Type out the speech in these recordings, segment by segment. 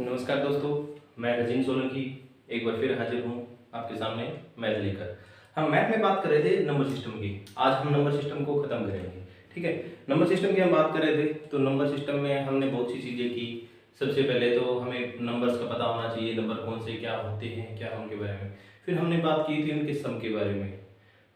नमस्कार दोस्तों, मैं रजीन सोलंकी एक बार फिर हाजिर हूँ आपके सामने मैथ लेकर। हम मैथ में बात कर रहे थे नंबर सिस्टम की। आज हम नंबर सिस्टम को ख़त्म करेंगे। ठीक है, नंबर सिस्टम की हम बात कर रहे थे तो नंबर सिस्टम में हमने बहुत सी चीज़ें की। सबसे पहले तो हमें नंबर्स का पता होना चाहिए, नंबर कौन से क्या होते हैं, क्या उनके बारे में। फिर हमने बात की थी उनके सम के बारे में,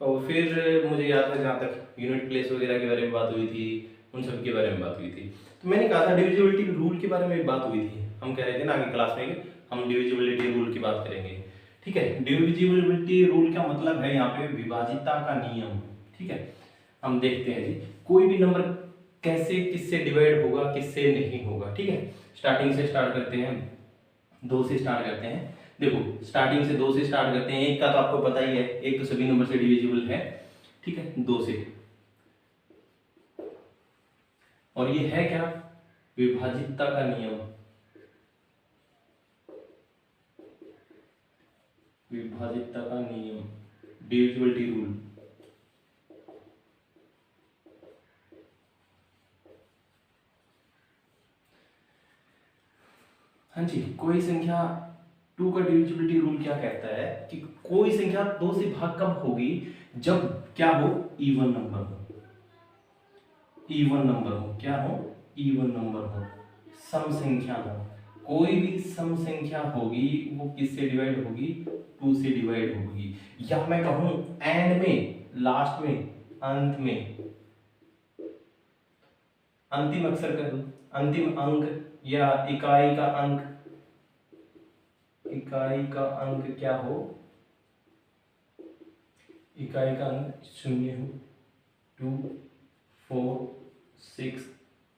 और फिर मुझे याद है जहाँ तक यूनिट प्लेस वगैरह के बारे में बात हुई थी, उन सब के बारे में बात हुई थी। तो मैंने कहा था डिविजिबिलिटी रूल के बारे में बात हुई थी। हम कह रहे थे ना आगे क्लास में हम डिविजिबिलिटी रूल की बात करेंगे। ठीक है, डिविजिबिलिटी रूल का मतलब है यहाँ पे विभाजितता का नियम। ठीक है, हम देखते हैं जी कोई भी नंबर कैसे किससे डिवाइड होगा किससे नहीं होगा। ठीक है, स्टार्टिंग से स्टार्ट करते हैं, 2 से स्टार्ट करते हैं। देखो स्टार्टिंग से 2 से स्टार्ट करते हैं। एक का तो आपको पता ही है, एक तो सभी नंबर से डिविजिबल है। ठीक है, 2 से। और ये है क्या? विभाजितता का नियम। विभाजितता का नियम, डिविजिबिलिटी रूल। हाँ जी, कोई संख्या 2 का डिविजिबिलिटी रूल क्या कहता है कि कोई संख्या 2 से भाग कब होगी? जब क्या हो? इवन नंबर हो। इवन नंबर हो, क्या हो? इवन नंबर हो, सम संख्या हो। कोई भी सम संख्या होगी वो किससे डिवाइड होगी? 2 से डिवाइड होगी। या मैं कहूं एंड में, लास्ट में, अंत में, अंतिम अक्षर कह दूं, अंतिम अंक या इकाई का अंक। इकाई का अंक क्या हो? इकाई का अंक 0 हो, 2, 4, 6,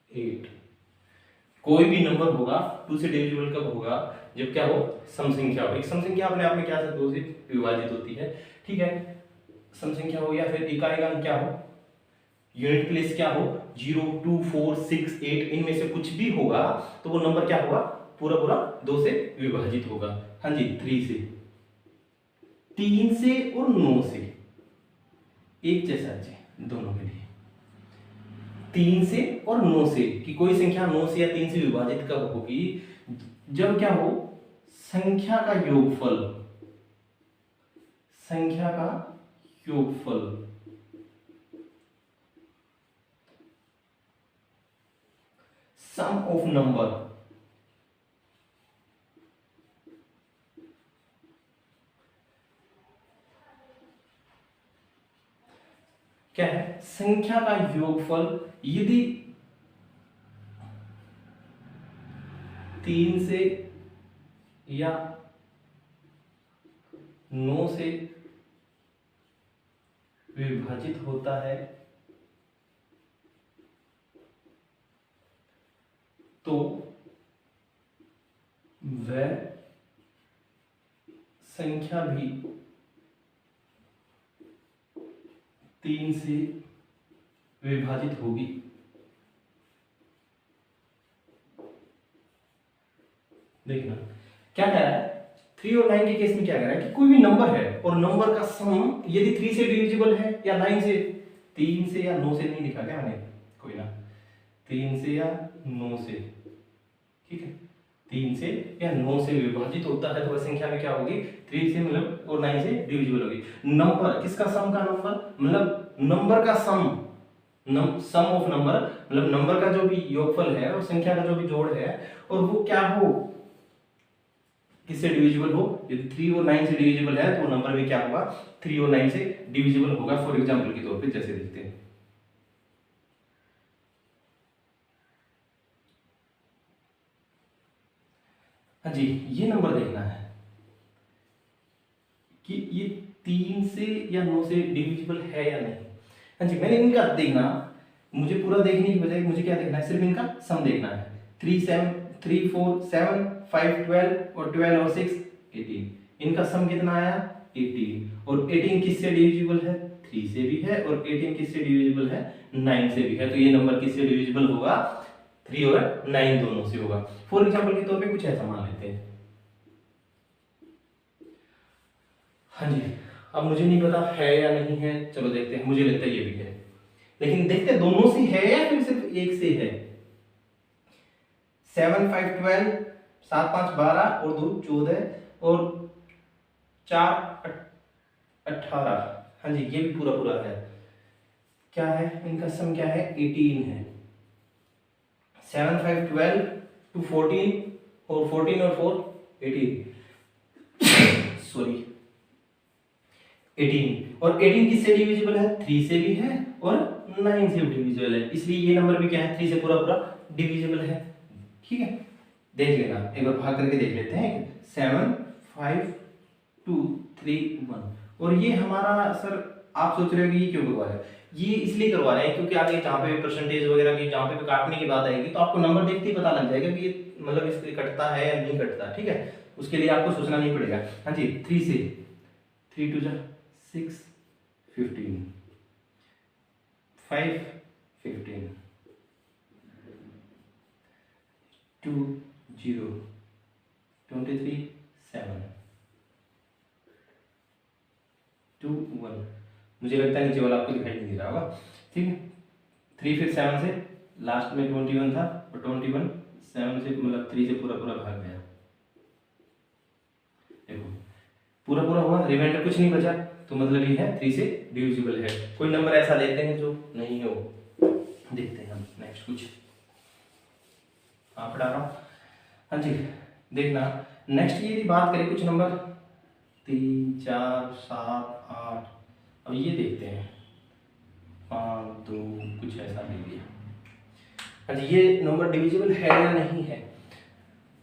8। कोई भी नंबर होगा 2 से डिविजिबल कब होगा? जब क्या हो? सम संख्या हो। एक सम संख्या अपने आप में क्या है? 2 से विभाजित होती है। ठीक है, सम संख्या हो या फिर इकाई का अंक क्या हो? यूनिट प्लेस क्या हो? 0, 2, 4, 6, 8, इनमें से कुछ भी होगा तो वो नंबर क्या होगा? पूरा पूरा 2 से विभाजित होगा। हाँ जी, 3 से, 3 से और 9 से एक जैसा है दोनों के लिए। 3 से और 9 से कि कोई संख्या 9 से या 3 से विभाजित कब होगी? जब क्या हो? संख्या का योगफल, संख्या का योगफल सम ऑफ नंबर क्या है? संख्या का योगफल यदि 3 से या 9 से विभाजित होता है तो वह संख्या भी 3 से विभाजित होगी। देखना क्या कह रहा है? 3 और 9 के केस में क्या कह रहा है कि कोई भी नंबर है और नंबर का सम यदि 3 से डिविजिबल है या 9 से, 3 से या 9 से नहीं लिखा क्या मैंने? कोई ना, 3 से या 9 से। ठीक है, 3 से या 9 से विभाजित होता है तो वह संख्या में क्या होगी? 3 से मतलब और 9 से डिविजिबल होगी। नंबर किसका सम का नंबर मतलब नंबर का सम, सम ऑफ नंबर मतलब नंबर का जो भी योगफल है और संख्या का जो भी जोड़ है, और वो क्या हो? किससे डिविजिबल हो? यदि 3 और 9 से डिविजिबल है तो नंबर भी क्या होगा? 3 और 9 से डिविजिबल होगा। फॉर एग्जांपल के तौर पे जैसे देखते हैं, हाँ जी, ये नंबर देखना है कि ये 3 से या 9 से डिविजिबल है या नहीं। हाँ जी, मैंने इनका देखना, मुझे पूरा देखने की बजाय मुझे क्या देखना है? सिर्फ इनका सम देखना है। 3, 7, 3, 4, 7, 5, 12 और 12 और 6, 18। इनका सम कितना आया? 18। और 18 किससे डिविजिबल है? 3 से भी है। और 18 किससे डिविजिबल है? 9 से भी है। तो ये नंबर किससे डिविजिबल होगा? 3 और 9 दोनों से होगा। फॉर एग्जाम्पल के तौर पे कुछ ऐसा मान लेते हैं। हाँ जी, अब मुझे नहीं पता है या नहीं है, चलो देखते हैं। मुझे लगता है ये भी है, लेकिन देखते हैं दोनों से है या फिर सिर्फ एक से है। 7, 5, 12, 7 5 12 और 2 14 और 4 18। हाँ जी, ये भी पूरा पूरा है। क्या है इनका सम, क्या है 18 है। 7 5 12 टू 14 और 14 और 4 18 सॉरी 18। और 18 किससे डिविजिबल है? 3 से भी है और 9 से भी डिविजिबल है, इसलिए ये नंबर भी क्या है 3 से पूरा पूरा डिविजिबल है। ठीक है, देख लेना, एक बार भाग करके देख लेते हैं। 7 5 2 3 1। और ये हमारा सर, आप सोच रहे हो कि ये क्यों करवा रहे हैं? ये इसलिए करवा रहे हैं क्योंकि आगे जहाँ पे परसेंटेज वगैरह की, जहाँ पे काटने की बात आएगी तो आपको नंबर देखते ही पता लग जाएगा कि ये मतलब इससे कटता है या नहीं कटता। ठीक है, उसके लिए आपको सोचना नहीं पड़ेगा। हाँ जी, 3 से 3 2 6 15 5 15 2 0 23 7 2 1। मुझे लगता है नीचे वाला आपको दिखाई नहीं दे रहा होगा। ठीक है, 3 फिर 7 से लास्ट में 21 था और 21 7 से मतलब 3 से पूरा पूरा भाग गया। देखो पूरा पूरा हुआ, रिमाइंडर कुछ नहीं बचा, तो मतलब ये है 3 से डिविजिबल है। कोई नंबर ऐसा लेते हैं जो नहीं हो, देखते हैं हम नेक्स्ट कुछ। हाँ, पढ़ा रहा हूँ। हाँ जी, देखना नेक्स्ट की यदि बात करें कुछ नंबर 3 4 7 8। अब ये देखते हैं 5 2 कुछ ऐसा दे दिया। हाँ जी, ये नंबर डिविजिबल है या नहीं है?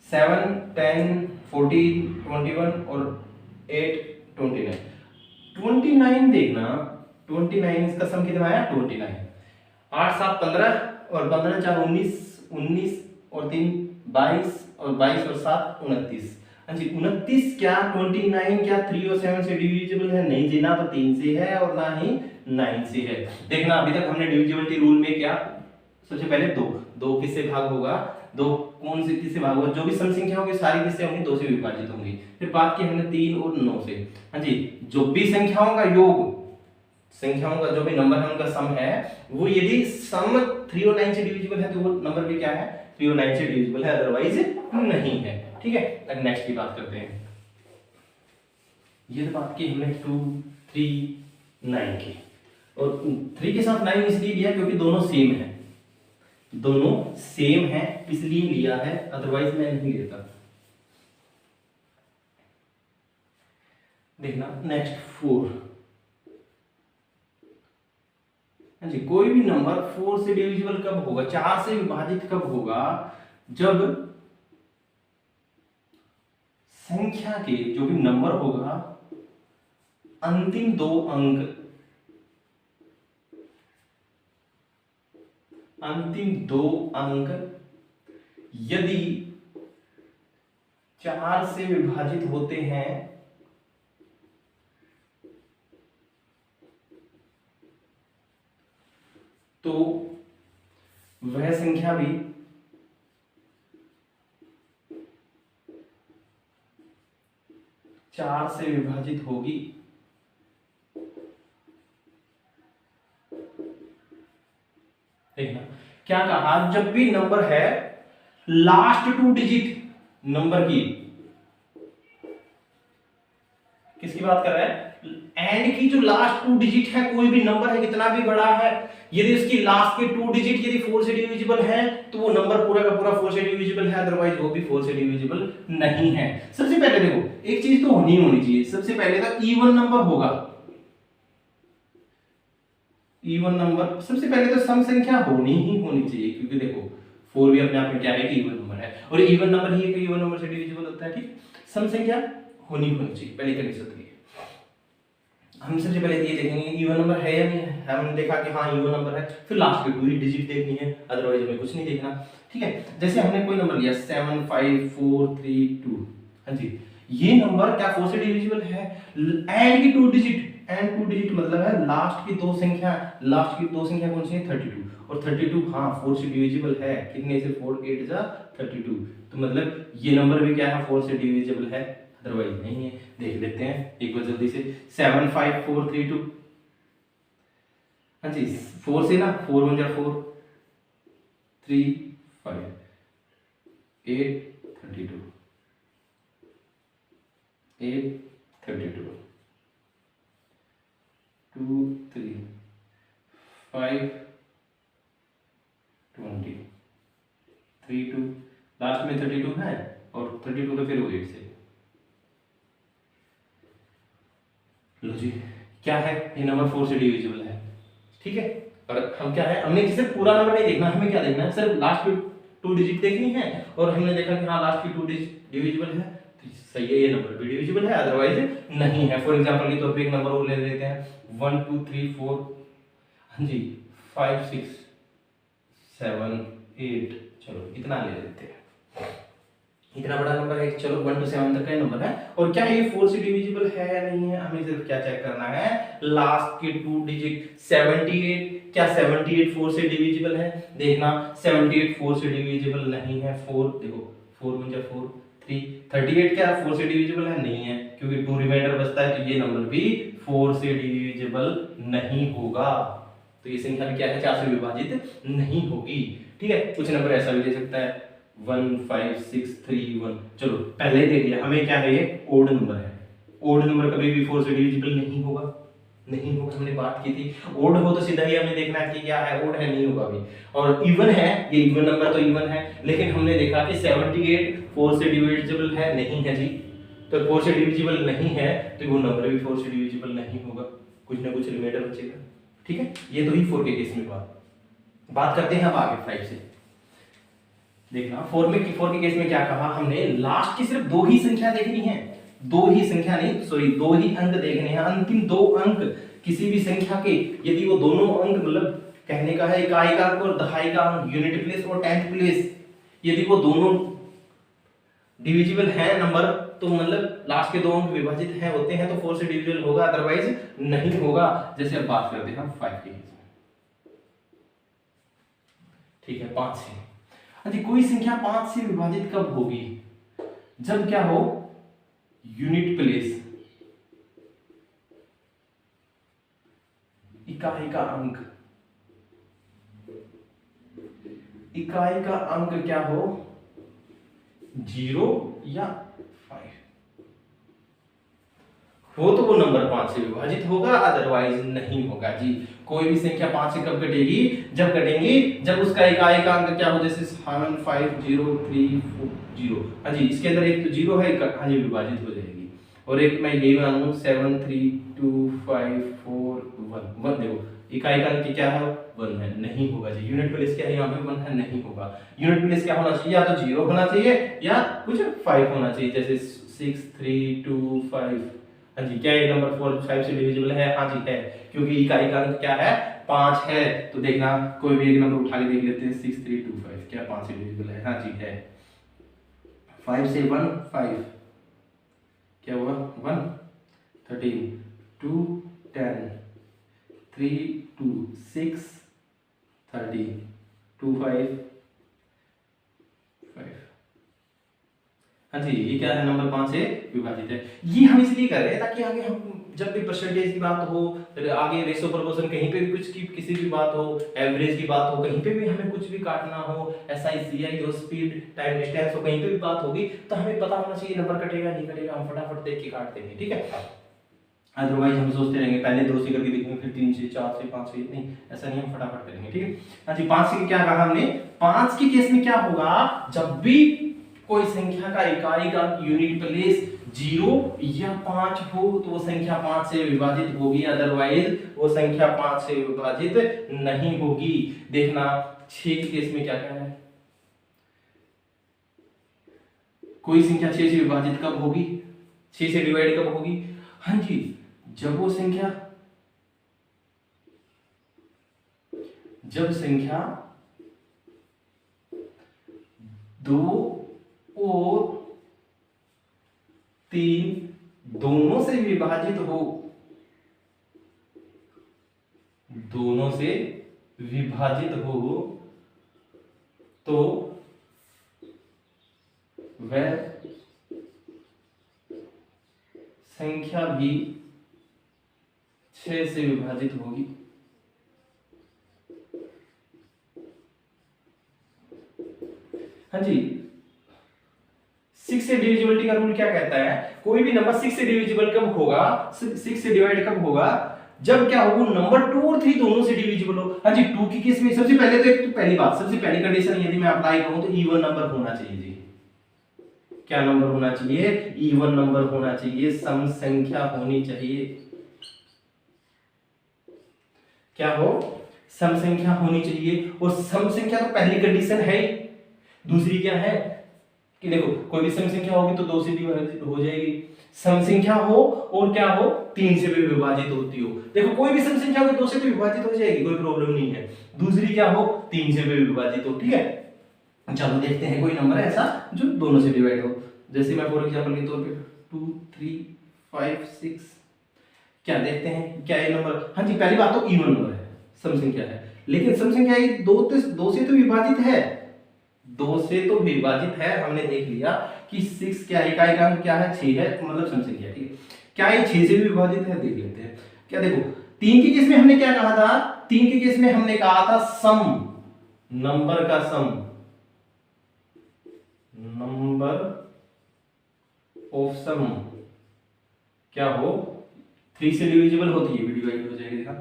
7 10 14 21 और 8 29। 29 देखना, 29 इसका सम कितना आया 29। 8 7 15 और 15 4 19 19 और 3 22 और 22 और 7 29। हाँ जी, 29 क्या 29 क्या 3 और 7 से डिविजिबल है? नहीं जी, ना तो 3 से है और ना ही 9 से है। देखना अभी तक हमने डिविजिबिलिटी रूल में क्या, सबसे पहले दो किससे भाग होगा, दो कौन से किससे भाग होगा, जो भी सम संख्या होगी सारी किससे होंगी, 2 से विभाजित होंगी। फिर बात की हमने 3 और 9 से। हाँ जी, जो भी संख्याओं का योग, संख्याओं का जो भी नंबर है उनका सम है, वो यदि सम 3 और 9 से डिविजिबल है तो वो नंबर भी क्या है 3 और 9 से डिविजिबल है, अदरवाइज नहीं है। ठीक है, अब नेक्स्ट की बात करते हैं। ये तो बात की हमने 2 3 9 की, और 3 के साथ 9 इसलिए लिया क्योंकि दोनों सेम है, दोनों सेम है इसलिए लिया है, अदरवाइज मैं नहीं लेता। देखना नेक्स्ट 4। हाँ जी, कोई भी नंबर 4 से डिविजिबल कब होगा, 4 से विभाजित कब होगा? जब संख्या के जो भी नंबर होगा अंतिम 2 अंक, अंतिम 2 अंक यदि 4 से विभाजित होते हैं तो वह संख्या भी चार से विभाजित होगी। देखना क्या कहा, जब भी नंबर है लास्ट 2 डिजिट नंबर की, किसकी बात कर रहा है, एंड की जो लास्ट 2 डिजिट है, कोई भी नंबर है कितना भी बड़ा है, यदि उसकी लास्ट के 2 डिजिट यदि 4 से डिविजिबल है तो वो नंबर पूरा का पूरा 4 से डिविजिबल है, अदरवाइज वो भी 4 से डिविजिबल नहीं है। सबसे पहले देखो एक चीज तो होनी चाहिए, सबसे पहले तो इवन नंबर होगा, इवन नंबर सबसे पहले तो सम संख्या होनी चाहिए, क्योंकि देखो 4 भी अपने आप में क्या है कि इवन नंबर है, और इवन नंबर ही है कि इवन नंबर से डिविजिबल होता है। ठीक, सम संख्या होनी चाहिए, पहली कंडीशन तो ये। हम सबसे पहले ये देखेंगे इवन नंबर है या नहीं है, हमने देखा कि हाँ इवन नंबर है, फिर लास्ट की 2 डिजिट देखनी है, अदरवाइज हमें कुछ नहीं देखना। ठीक है, जैसे हमने कोई नंबर लिया 7 5 4 3 2। हाँ जी, ये नंबर क्या 4 से डिविजिबल है? एंड की 2 डिजिट, एंड 2 डिजिट मतलब है लास्ट की 2 संख्या, लास्ट की 2 संख्या कौन सी है 32, और 32 हाँ 4 से डिविजिबल है, कितने से 4 8 जा 32, तो मतलब ये नंबर भी क्या है 4 से डिविजिबल है, अदरवाइज नहीं है। देख लेते हैं एक बार जल्दी से, 7 5 4 3 2। हाँ जी, 4 से ना 4 1 जा 4 3 5 8 32 8 32 2 3 5 20 3 2 लास्ट में 32 है और 32 का फिर वो 8 से। लो जी, क्या है ये नंबर 4 से डिविजिबल है, ठीक है। और हम क्या है, हमने सिर्फ पूरा नंबर नहीं देखना, हमें क्या देखना है, सिर्फ लास्ट की 2 डिजिट देखनी है। और हमने देखा कि हाँ लास्ट की 2 डिजिट डिविजिबल है तो सही है, ये नंबर भी डिविजिबल है, अदरवाइज नहीं है। फॉर एग्जांपल के तौर पे एक नंबर और ले लेते हैं 1 2 3 4 हाँ जी 5 6 7 8, चलो इतना ले लेते हैं, इतना बड़ा नंबर है, चलो 1 to 7 तक का नंबर है। और क्या ये 4 से डिविजिबल है या नहीं है, हमें सिर्फ क्या चेक करना है, लास्ट के 2 डिजिट 78, क्या 78 4 से डिविजिबल है, देखना 78 4 से डिविजिबल नहीं है। 4 देखो 4 में 4 3 38 क्या 4 से डिविजिबल है, नहीं है, क्योंकि 2 रिमाइंडर बचता है, तो ये नंबर भी 4 से डिविजिबल नहीं होगा। तो ये संख्या भी क्या है, 4 से विभाजित नहीं होगी, ठीक है। कुछ नंबर ऐसा भी ले सकता है 1 5 6 3 1, चलो पहले ही देख लिया, हमें क्या है, ये ओड नंबर है, ओड नंबर कभी भी 4 से डिविजिबल नहीं होगा, नहीं होगा, हमने बात की थी। ओड हो तो सीधा ही हमें देखना है कि क्या है, ओड है, नहीं होगा भी। और इवन है, ये इवन नंबर तो इवन है, लेकिन हमने देखा कि 78 4 से डिविजिबल है, नहीं है जी, तो 4 से डिविजिबल नहीं है तो वो नंबर भी 4 से डिविजिबल नहीं होगा, कुछ ना कुछ रिमाइंडर बचेगा, ठीक है। ये तो ही 4 के केस में बात करते हैं अब आगे 5 से। देखना 4 के केस में क्या कहा हमने, लास्ट की सिर्फ 2 ही संख्या देखनी है, 2 ही संख्या नहीं सॉरी 2 ही अंक देखने हैं, अंतिम 2 अंक किसी भी संख्या के, यदि वो दोनों अंक मतलब कहने का है इकाई का अंक और दहाई का अंक, यूनिट प्लेस और टेंथ प्लेस, यदि वो दोनों डिविजिबल है नंबर, तो मतलब लास्ट के 2 अंक विभाजित हैं होते हैं तो 4 से डिविजिबल होगा, अदरवाइज नहीं होगा। जैसे अब बात करते हैं 5 के केस में, ठीक है 5 से। यदि कोई संख्या 5 से विभाजित कब होगी, जब क्या हो, यूनिट प्लेस, इकाई का अंक, इकाई का अंक क्या हो, 0 या 5 हो तो वो नंबर 5 से विभाजित होगा, अदरवाइज नहीं होगा जी। कोई भी संख्या 5 से कब कटेगी, जब कटेंगी जब उसका इकाई का अंक क्या हो, जैसे 7 5 0 3 4 0, हाँ जी इसके अंदर एक तो 0 है, हाँ जी विभाजित हो जाएगी। और एक मैं ये मानूं 7 3 2 5 4 1 1, देखो इकाई का अंक क्या है, 1 है, नहीं होगा जी। यूनिट प्लेस क्या है, यहाँ पे 1 है, नहीं होगा। यूनिट प्लेस क्या होना चाहिए, या तो 0 होना चाहिए या कुछ 5 होना चाहिए, जैसे 6 3 2 5, हाँ जी क्या ये नंबर 4 5 से डिविजिबल है, हाँ जी है, क्योंकि इकाई का अंक क्या है, 5 है। तो देखना कोई भी एक नंबर उठा के देख लेते हैं, 6 3 2 5 क्या 5 से डिविजिबल है, हाँ जी है। 5 से 1 5, क्या हुआ 1 13 2 10 3 2 6 13 2 5 5, हाँ जी ये क्या है, नंबर 5 से विभाजित है। ये हम इसलिए कर रहे हैं ताकि आगे हम जब भी परसेंटेज की बात हो, आगे रेशो प्रोपोर्शन, कहीं पे भी कुछ की किसी भी बात हो, एवरेज की बात हो, कहीं पे भी हमें कुछ भी काटना हो, एसआई सीआई हो, स्पीड टाइम डिस्टेंस हो, कहीं पे भी बात होगी तो हमें पता होना चाहिए नंबर कटेगा नहीं कटेगा, हम फटाफट देख के काट देंगे, ठीक है। अदरवाइज हम सोचते रहेंगे पहले 2 से करके देखेंगे, फिर 3 से 4 से 5 से, नहीं ऐसा नहीं, हम फटाफट करेंगे, ठीक है। हाँ जी 5 से क्या कहा हमने, 5 के केस में क्या होगा, जब भी कोई संख्या का इकाई का यूनिट प्लेस 0 या 5 हो तो वो संख्या 5 से विभाजित होगी, अदरवाइज वो संख्या 5 से विभाजित नहीं होगी। देखना 6 के केस में क्या कहना है, कोई संख्या 6 से विभाजित कब होगी, 6 से डिवाइड कब होगी, हाँ जी जब वो संख्या, जब संख्या 2 और 3 दोनों से विभाजित हो, दोनों से विभाजित हो तो वह संख्या भी 6 से विभाजित होगी। हाँ जी 6 से डिविजिबिलिटी का रूल क्या कहता है, कोई भी नंबर 6 से डिविजिबल कब होगा, 6 से डिवाइड कब होगा, जब क्या हो नंबर 2 और 3 दोनों से डिविजिबल हो। हाँ जी, 2 की केस में सबसे पहले तो एक तो पहली बात, सबसे पहली कंडीशन यदि मैं अप्लाई करूं तो इवन नंबर होना चाहिए जी। क्या नंबर होना चाहिए, इवन नंबर होना चाहिए, सम संख्या होनी चाहिए। क्या हो, सम संख्या होनी चाहिए। और सम संख्या तो पहली कंडीशन है ही। दूसरी क्या है कि देखो कोई भी सम संख्या होगी तो 2 से डिवाइड हो जाएगी, सम संख्या हो और क्या हो 3 से भी विभाजित होती हो। देखो कोई भी सम संख्या हो 2 से तो विभाजित हो जाएगी, कोई प्रॉब्लम नहीं है। दूसरी क्या हो 3 से भी विभाजित हो, ठीक है। चलो देखते हैं कोई नंबर है ऐसा जो दोनों से डिवाइड हो। जैसे मैं फॉर एग्जांपल के तौर पे 2 3 5 6, क्या देखते हैं क्या ये नंबर, हाँ जी पहली बात तो इवन नंबर है, सम संख्या है। लेकिन सम संख्या ये 2 से तो विभाजित है, 2 से तो विभाजित है। हमने देख लिया कि 6 क्या इकाई का क्या है 6 है, मतलब सम संख्या, ठीक है। क्या ये 6 से भी विभाजित है, देख लेते हैं। क्या देखो 3 के केस में हमने क्या कहा था, 3 के केस में हमने कहा था सम, नंबर का सम, नंबर ऑफ सम क्या हो 3 से डिविजिबल होती है, डिवाइड हो जाएगी। देखा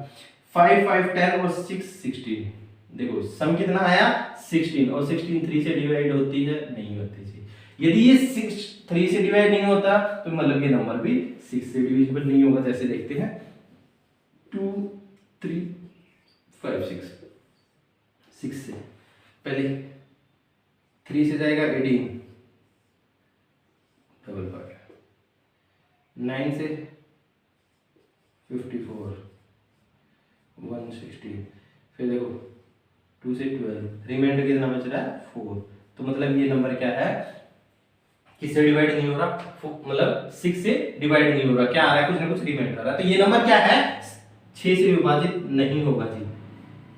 5 5 10 और 6 16, देखो सम कितना आया 16, और 16 3 से डिवाइड होती है, नहीं होती जी। यदि ये 6 3 से डिवाइड नहीं होता तो मतलब ये नंबर भी 6 से डिविजिबल नहीं होगा। जैसे देखते हैं 2 3 5 6, 6 से पहले 3 से जाएगा 18 डबल 5, 9 से 54 116, फिर देखो 2 से 12, रिमाइंडर कितना बच रहा है 4। तो मतलब ये नंबर क्या है, किससे डिवाइड नहीं हो रहा, मतलब 6 से डिवाइड नहीं हो रहा, क्या आ रहा है कुछ ना कुछ रिमाइंडर आ रहा है। तो ये नंबर क्या है 6 से विभाजित नहीं होगा जी,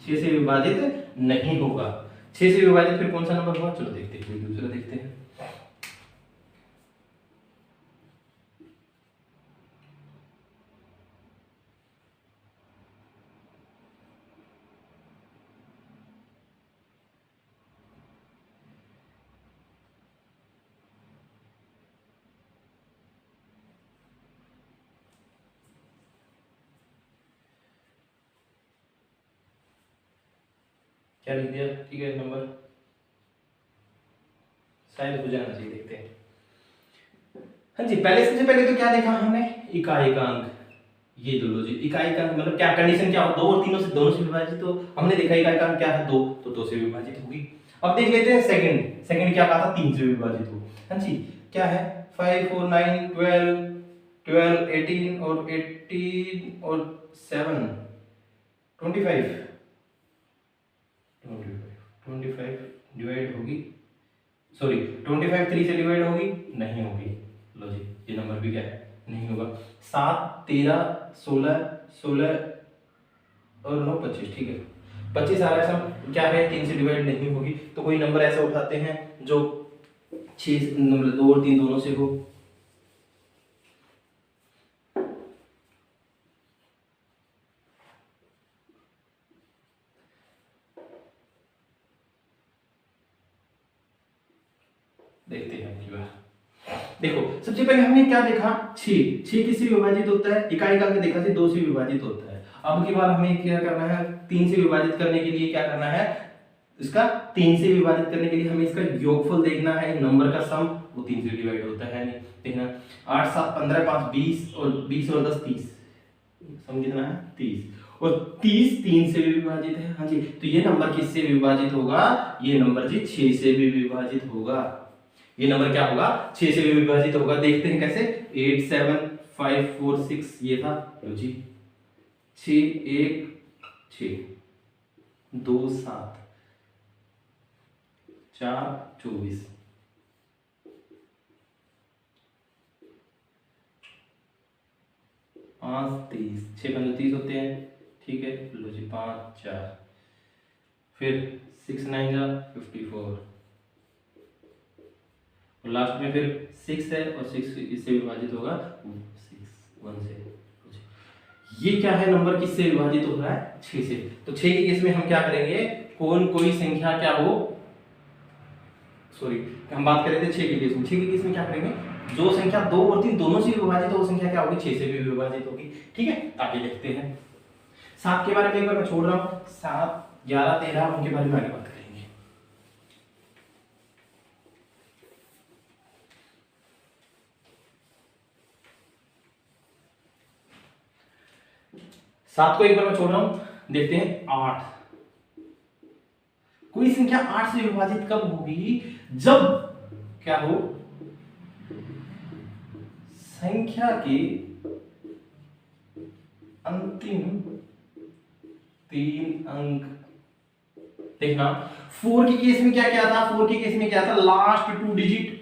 6 से विभाजित नहीं होगा। 6 से विभाजित फिर कौन सा नंबर होगा, चलो देखते हैं, दूसरा देखते हैं। क्या लिख दिया, ठीक है नंबर शायद हो जाना चाहिए, देखते हैं। हाँ जी पहले सबसे पहले तो क्या देखा हमने, इकाई का अंक, ये दो लो जी। इकाई का अंक मतलब क्या कंडीशन क्या हो, 2 और 3 से दोनों से विभाजित, तो हमने देखा इकाई का अंक क्या है 2, तो 2 से विभाजित होगी। अब देख लेते हैं सेकंड, सेकंड क्या कहा था 3 से विभाजित हो। हाँ जी क्या है 5 4 9 12 12 18 और 18 और 7 25 25 डिवाइड होगी, सॉरी 25 3 से डिवाइड होगी, नहीं होगी। लो जी ये नंबर भी क्या है, नहीं होगा। 7 13 16 16 और 9 25, ठीक है 25 आ रहा है सब, क्या है 3 से डिवाइड नहीं होगी। तो कोई नंबर ऐसा उठाते हैं जो 6 मतलब 2 और 3 दोनों से हो। देखते हैं की बार, देखो सबसे पहले हमने क्या देखा 6 किससे विभाजित होता है, इकाई का अंक देखा था 2 से विभाजित होता है। अब की बार हमें क्या करना है, 3 से विभाजित करने के लिए क्या करना है, इसका 3 से विभाजित करने के लिए हमें इसका योगफल देखना है, नंबर का सम, वो 3 से डिवाइड होता है नहीं, देखना 8 7 15 5 20 और 20 और 10 30, सम कितना है 30, और 30 3 से भी विभाजित है। हाँ जी तो ये नंबर किससे विभाजित होगा, ये नंबर जी 6 से भी विभाजित होगा। ये नंबर क्या होगा 6 से भी विभाजित होगा। देखते हैं कैसे, 8 7 5 4 6 ये था, लो जी 6 1 6 2 7 4 24 5 30, 6 15 30 होते हैं, ठीक है। लो जी 5 4, फिर 6 9 जा 54, और लास्ट में फिर 6 है और 6 इससे विभाजित होगा 6 1 से। ये क्या है नंबर किससे विभाजित हो रहा है 6 से। तो 6 के केस में हम क्या करेंगे, कोई संख्या क्या हो सॉरी, हम बात कर रहे थे 6 के केस में। 6 के केस में क्या करेंगे, जो संख्या 2 और 3 दोनों से विभाजित हो वो संख्या क्या होगी, 6 से भी विभाजित होगी। ठीक है, आगे लिखते हैं। 7 के बारे में एक बार मैं छोड़ रहा हूँ, 7, 11, 13 उनके बारे में आगे बात करेंगे। सात को एक बार मैं छोड़ रहा हूं, देखते हैं 8। कोई संख्या 8 से विभाजित कब होगी, जब क्या हो, संख्या के अंतिम 3 अंक। देखना 4 के केस में क्या क्या था, 4 के केस में क्या था, लास्ट 2 डिजिट।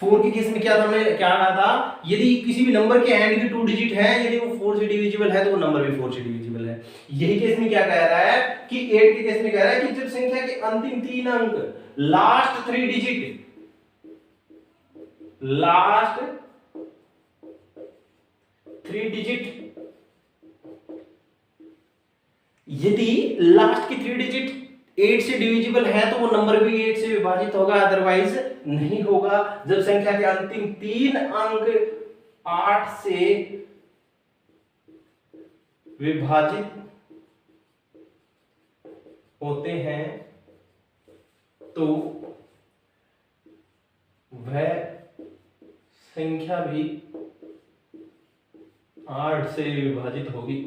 4 के केस में क्या था, हमने क्या कहा था, यदि किसी भी नंबर के एंड के 2 डिजिट है, यदि वो 4 से डिविजिबल है तो वो नंबर भी 4 से डिविजिबल है। यही केस में क्या कह रहा है कि 8 के केस में कह रहा है कि जब संख्या के अंतिम 3 अंक, लास्ट 3 डिजिट, लास्ट 3 डिजिट, यदि लास्ट की 3 डिजिट 8 से डिविजिबल है तो वो नंबर भी 8 से विभाजित होगा, अदरवाइज नहीं होगा। जब संख्या के अंतिम 3 अंक 8 से विभाजित होते हैं तो वह संख्या भी 8 से विभाजित होगी।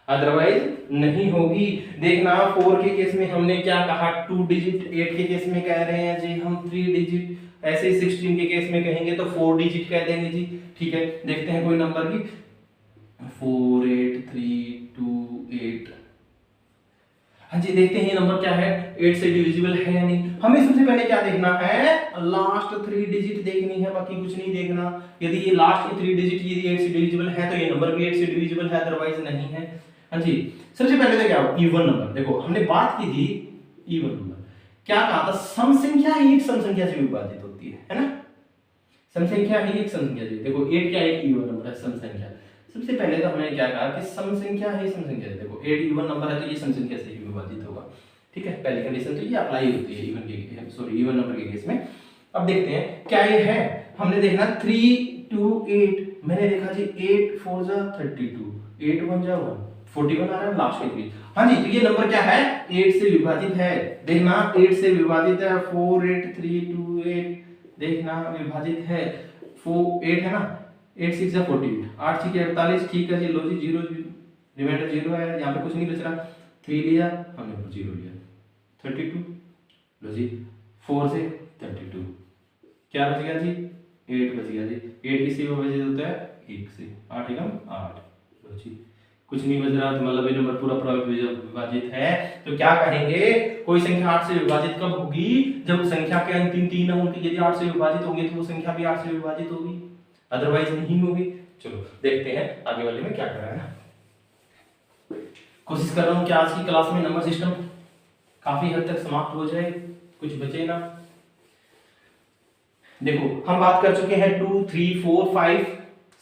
अदरवाइज नहीं होगी। देखना 4 के केस में हमने क्या कहा, 2 डिजिट, 8 के केस में कह रहे हैं जी हम 3 डिजिट, ऐसे ही 16 के केस में कहेंगे तो 4 डिजिट कह देंगे जी। ठीक है, देखते हैं कोई नंबर की, 4 8 3 2 8। हाँ जी, देखते हैं ये नंबर क्या है, 8 से डिविजिबल है या नहीं। हमें सबसे पहले क्या देखना है, लास्ट 3 डिजिट देखनी है, बाकी कुछ नहीं देखना। यदि ये लास्ट की 3 डिजिट यदि 8 से डिविजिबल है तो ये नंबर भी 8 से डिविजिबल है, अदरवाइज नहीं है। हाँ जी, सबसे पहले तो क्या हो, इवन नंबर। देखो हमने बात की थी इवन नंबर, क्या कहा था, सम संख्या ही एक सम संख्या से विभाजित होती है ना। सम संख्या ही एक सम संख्या से, देखो 8 क्या एक इवन नंबर है, सम संख्या। सबसे पहले तो हमने क्या कहा कि सम संख्या ही सम संख्या से, देखो 8 इवन नंबर है तो ये सम संख्या से ही विभाजित होगा। ठीक है, पहली कंडीशन तो ये अप्लाई होती है इवन के, सॉरी इवन नंबर के केस में। अब देखते हैं क्या ये है, हमने देखना 3 2 8, मैंने देखा जी 8 4 जा 32, 8 1 जा 1, 41 आ रहा है लास्ट के। हाँ जी, तो ये नंबर क्या है, 8 से विभाजित है। देखना 8 से विभाजित है, 4 8 3 2 8, देखना विभाजित है, 4 8 है ना, 8 6 जा 48, 8 6 48। ठीक है जी, लो जी 0 रिमाइंडर 0 है, यहाँ पे कुछ नहीं बच रहा। 3 लिया हमने, 0 लिया, 32, लो जी 4 से 32, क्या बच गया जी, 8 बच गया जी। 8 किससे विभाजित होता है, 1 से, 8 एकम 8, लो जी कुछ नहीं बच रहा, तो मतलब ये नंबर पूरा विभाजित है। तो क्या कहेंगे, कोई संख्या 8 से विभाजित कब होगी, जब संख्या के अंतिम 3 अंक यदि 8 से विभाजित होंगे तो वो संख्या भी 8 से विभाजित होगी, अदरवाइज नहीं होगी। चलो देखते हैं आगे वाले में क्या कर रहा है ना। कोशिश कर रहा हूं कि आज की क्लास में नंबर सिस्टम काफी हद तक समाप्त हो जाए, कुछ बचे ना। देखो हम बात कर चुके हैं 2 3 4 5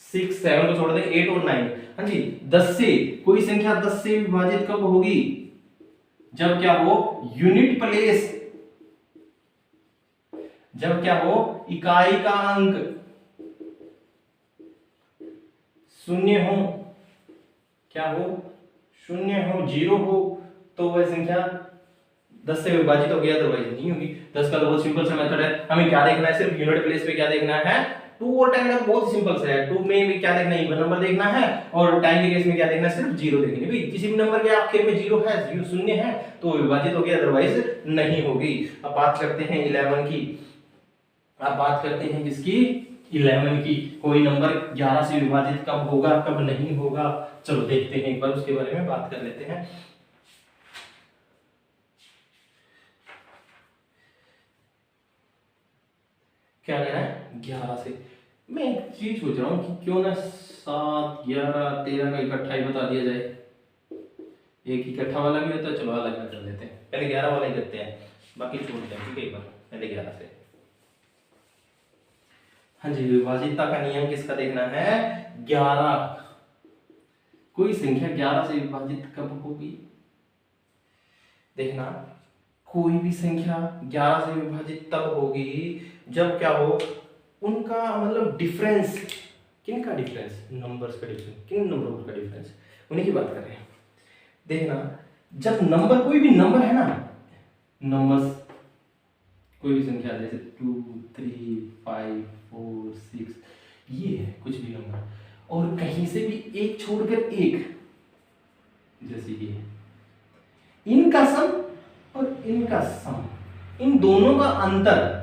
6 7 को छोड़ दें, 8 और 9। हाँ जी, 10 से, कोई संख्या 10 से विभाजित कब होगी, जब क्या हो, यूनिट प्लेस, जब क्या हो, इकाई का अंक 0 हो, क्या हो, 0 हो, 0 हो, तो वह संख्या 10 से विभाजित हो गया, अदरवाइज नहीं होगी। 10 का तो बहुत सिंपल सा मेथड है, हमें क्या देखना है, सिर्फ यूनिट प्लेस पे क्या देखना है, 2 और 10 का बहुत सिंपल सा है। 2 में भी क्या देखना है, इवन नंबर देखना है, और 10 के केस में क्या देखना है, सिर्फ 0 देखनी है। भाई किसी भी नंबर के आखिर में 0 है, 0 है तो विभाजित होगी, अदरवाइज नहीं होगी। अब बात करते हैं 11 की। अब बात करते हैं किसकी, 11 की। कोई नंबर 11 से विभाजित कब होगा, कब नहीं होगा, चलो देखते हैं एक बार, उसके बारे में बात कर लेते हैं। क्या लेना है, 11 से। मैं एक चीज सोच रहा हूं कि क्यों ना 7 11 13 का इकट्ठा ही बता दिया जाए। एक इकट्ठा वाला भी होता है, चलो अलग कर लेते हैं, पहले 11 वाला ही करते हैं, बाकी छोड़ते हैं। ठीक है, एक बार पहले 11 से। हाँ जी, विभाजितता का नियम किसका देखना है, 11 कोई संख्या 11 से विभाजित कब होगी? देखना, कोई भी संख्या 11 से विभाजित तब होगी जब क्या हो, उनका मतलब डिफरेंस, किनका डिफरेंस? नंबर्स का डिफरेंस। किन नंबरों का डिफरेंस? उन्हीं की बात कर रहे हैं। देखना, जब नंबर, कोई भी नंबर है ना, नंबर्स कोई भी संख्या जैसे 2 3 5 4 6, ये है कुछ भी नंबर, और कहीं से भी एक छोड़कर एक, जैसे ये इनका सम और इनका सम, इन दोनों का अंतर,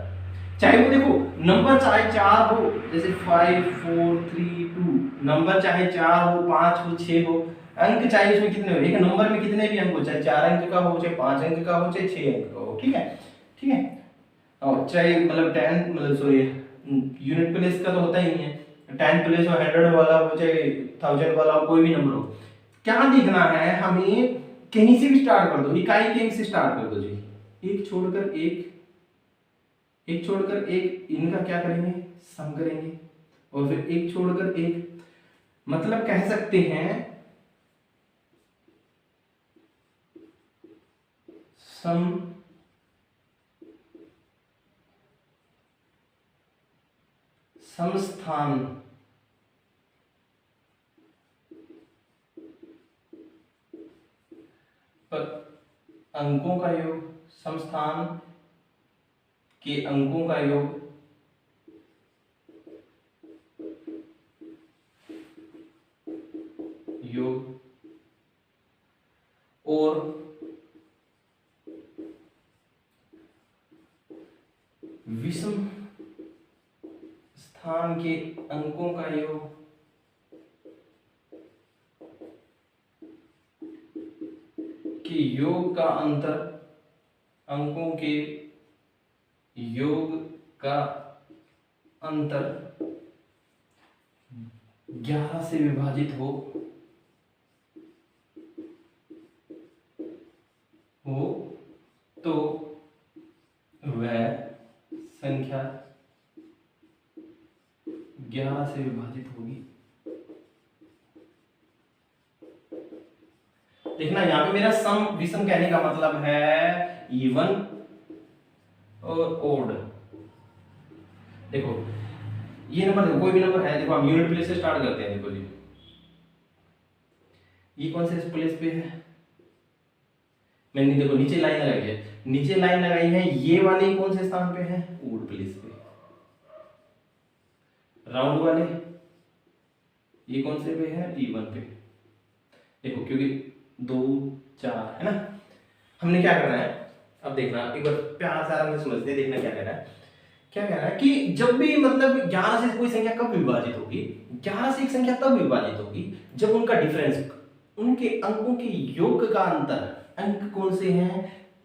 चाहे वो देखो नंबर चाहे 4 हो, जैसे 5 4 3 2, नंबर चाहे 4 हो 5 हो 6 हो, अंक चाहे इसमें कितने हो, एक नंबर में कितने भी अंक हो, चाहे 4 अंक का हो, चाहे 5 अंक का हो, चाहे 6 अंक का हो, ठीक है, ठीक है। और चाहे मतलब 10 मतलब सॉरी यूनिट प्लेस का तो होता ही नहीं है, 10 प्लेस हो, 100 वाला हो, चाहे 1000 वाला हो, कोई भी नंबर हो, क्या देखना है हमें, कहीं से भी स्टार्ट कर दो, इकाई के अंक से स्टार्ट कर दो जी, एक छोड़कर एक, एक छोड़कर एक, इनका क्या करेंगे, सम करेंगे, और फिर एक छोड़कर एक, मतलब कह सकते हैं सम समस्थान पर अंकों का योग, समस्थान के अंकों का योग और विषम स्थान के अंकों का योग के योग का अंतर, अंकों के योग का अंतर 11 से विभाजित हो तो वह संख्या 11 से विभाजित होगी। देखना, यहां पे मेरा सम विषम कहने का मतलब है इवन और ओड। देखो ये नंबर, देखो कोई भी नंबर है, देखो हम यूनिट प्लेस से स्टार्ट करते हैं। देखो जी, ये कौन से प्लेस पे है, मैंने देखो नीचे लाइन लगाई है, नीचे लाइन लगाई है, ये वाले कौन से स्थान पे है, ओड प्लेस पे। राउंड वाले ये कौन से पे है, इवन पे। देखो क्योंकि 2 4 है ना, हमने क्या करना है, अब देखना एक बार प्यार से आराम से समझते हैं, देखना क्या कहना है, क्या कहना है कि जब भी मतलब 11 से कोई संख्या कब विभाजित होगी, 11 से एक संख्या तब विभाजित होगी जब उनका डिफरेंस, उनके अंकों के योग का अंतर, अंक कौन से हैं,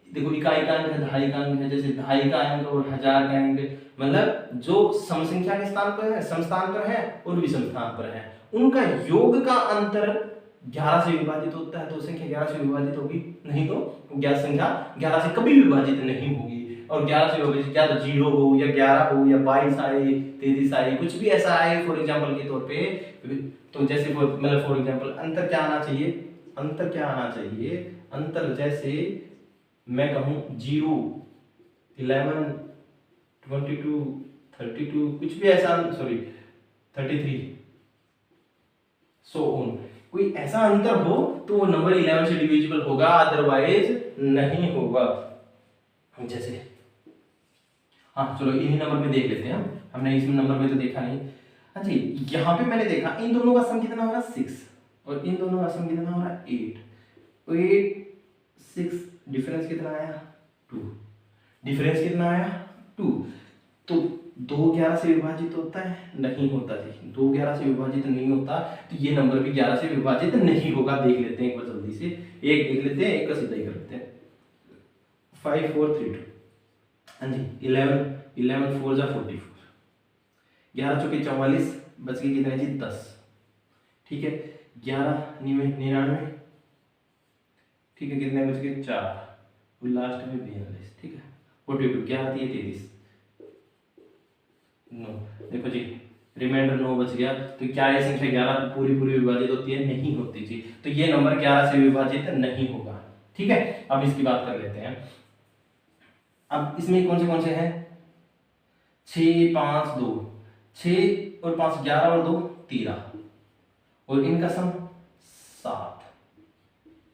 देखो इकाई का अंक है, दहाई का अंक है, जैसे दहाई का अंक और 1000 का अंक, मतलब जो सम संख्या के स्थान पर है, समस्थान पर है और विषम स्थान पर है, उनका योग का अंतर 11 से विभाजित होता है, तो संख्या 11 से विभाजित होगी, नहीं तो ज्ञात संख्या 11 से कभी विभाजित नहीं होगी। और 11 से विभाजित क्या तो 0 हो या 11 हो या 22 आए 33 आए, कुछ भी ऐसा आए फॉर एग्जांपल के तौर पे, तो जैसे मतलब फॉर एग्जांपल अंतर क्या आना चाहिए, अंतर क्या आना चाहिए, अंतर जैसे मैं कहूं 0 11 22 32, कुछ भी ऐसा, सॉरी 33 सो ऑन, कोई ऐसा अंतर हो तो वो नंबर 11 से डिविजिबल होगा, अदरवाइज नहीं होगा। जैसे हाँ चलो इन्हीं नंबर में देख लेते हैं, हमने इस नंबर में तो देखा नहीं। हाँ जी, यहाँ पे मैंने देखा इन दोनों का सम कितना हो रहा है 6 और इन दोनों का सम कितना हो रहा है 8, तो 8 6 डिफरेंस कितना आया 2, डिफरेंस कितना आया 2, तो 2 11 से विभाजित होता है, नहीं होता जी, 2 11 से विभाजित नहीं होता, तो ये नंबर भी 11 से विभाजित नहीं होगा। देख लेते हैं एक बार जल्दी से, एक देख लेते हैं, एक का सीधा ही कर लेते हैं, 5 4 3 2, हाँ जी 11 4 जा 44, 11 चौके 44, बच गए कितने जी 10, ठीक है 11 99, ठीक है कितने बच गए 4, और लास्ट में 42, ठीक है 42, 11 दिए 33 नो, देखो जी रिमाइंडर 9 बच गया। तो क्या ये संख्या 11 पूरी पूरी विभाजित होती है? नहीं होती जी। तो ये नंबर 11 से विभाजित नहीं होगा। ठीक है, अब इसकी बात कर लेते हैं। अब इसमें कौन से हैं? 6 5 2, 6 और 5 11 और 2 13, और इनका सम 7,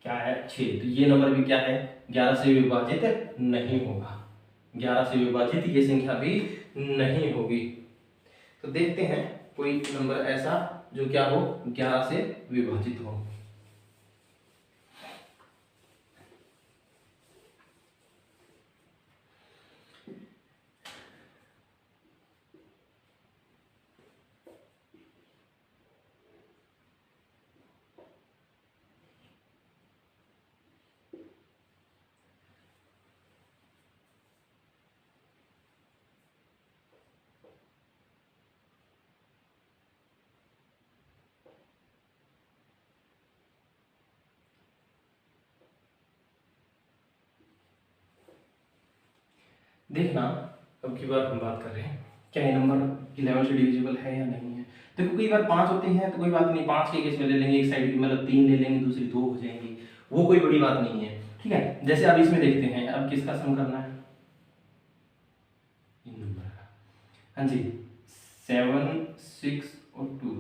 क्या है? 6। तो ये नंबर भी क्या है? 11 से विभाजित नहीं होगा। 11 से विभाजित ये संख्या भी नहीं होगी। तो देखते हैं कोई नंबर ऐसा जो क्या हो, 11 से विभाजित हो। देखना, अब की बार हम बात कर रहे हैं क्या ये नंबर 11 से डिविजिबल है या नहीं है। देखो कई बार 5 होते हैं तो कोई बात नहीं, 5 के केस में ले लेंगे, एक साइड की मतलब 3 ले लेंगे, दूसरी 2 हो जाएंगी, वो कोई बड़ी बात नहीं है। ठीक है, जैसे अब इसमें देखते हैं, अब किसका सम करना है? इन नंबर का। हाँ जी, 7 6 और 2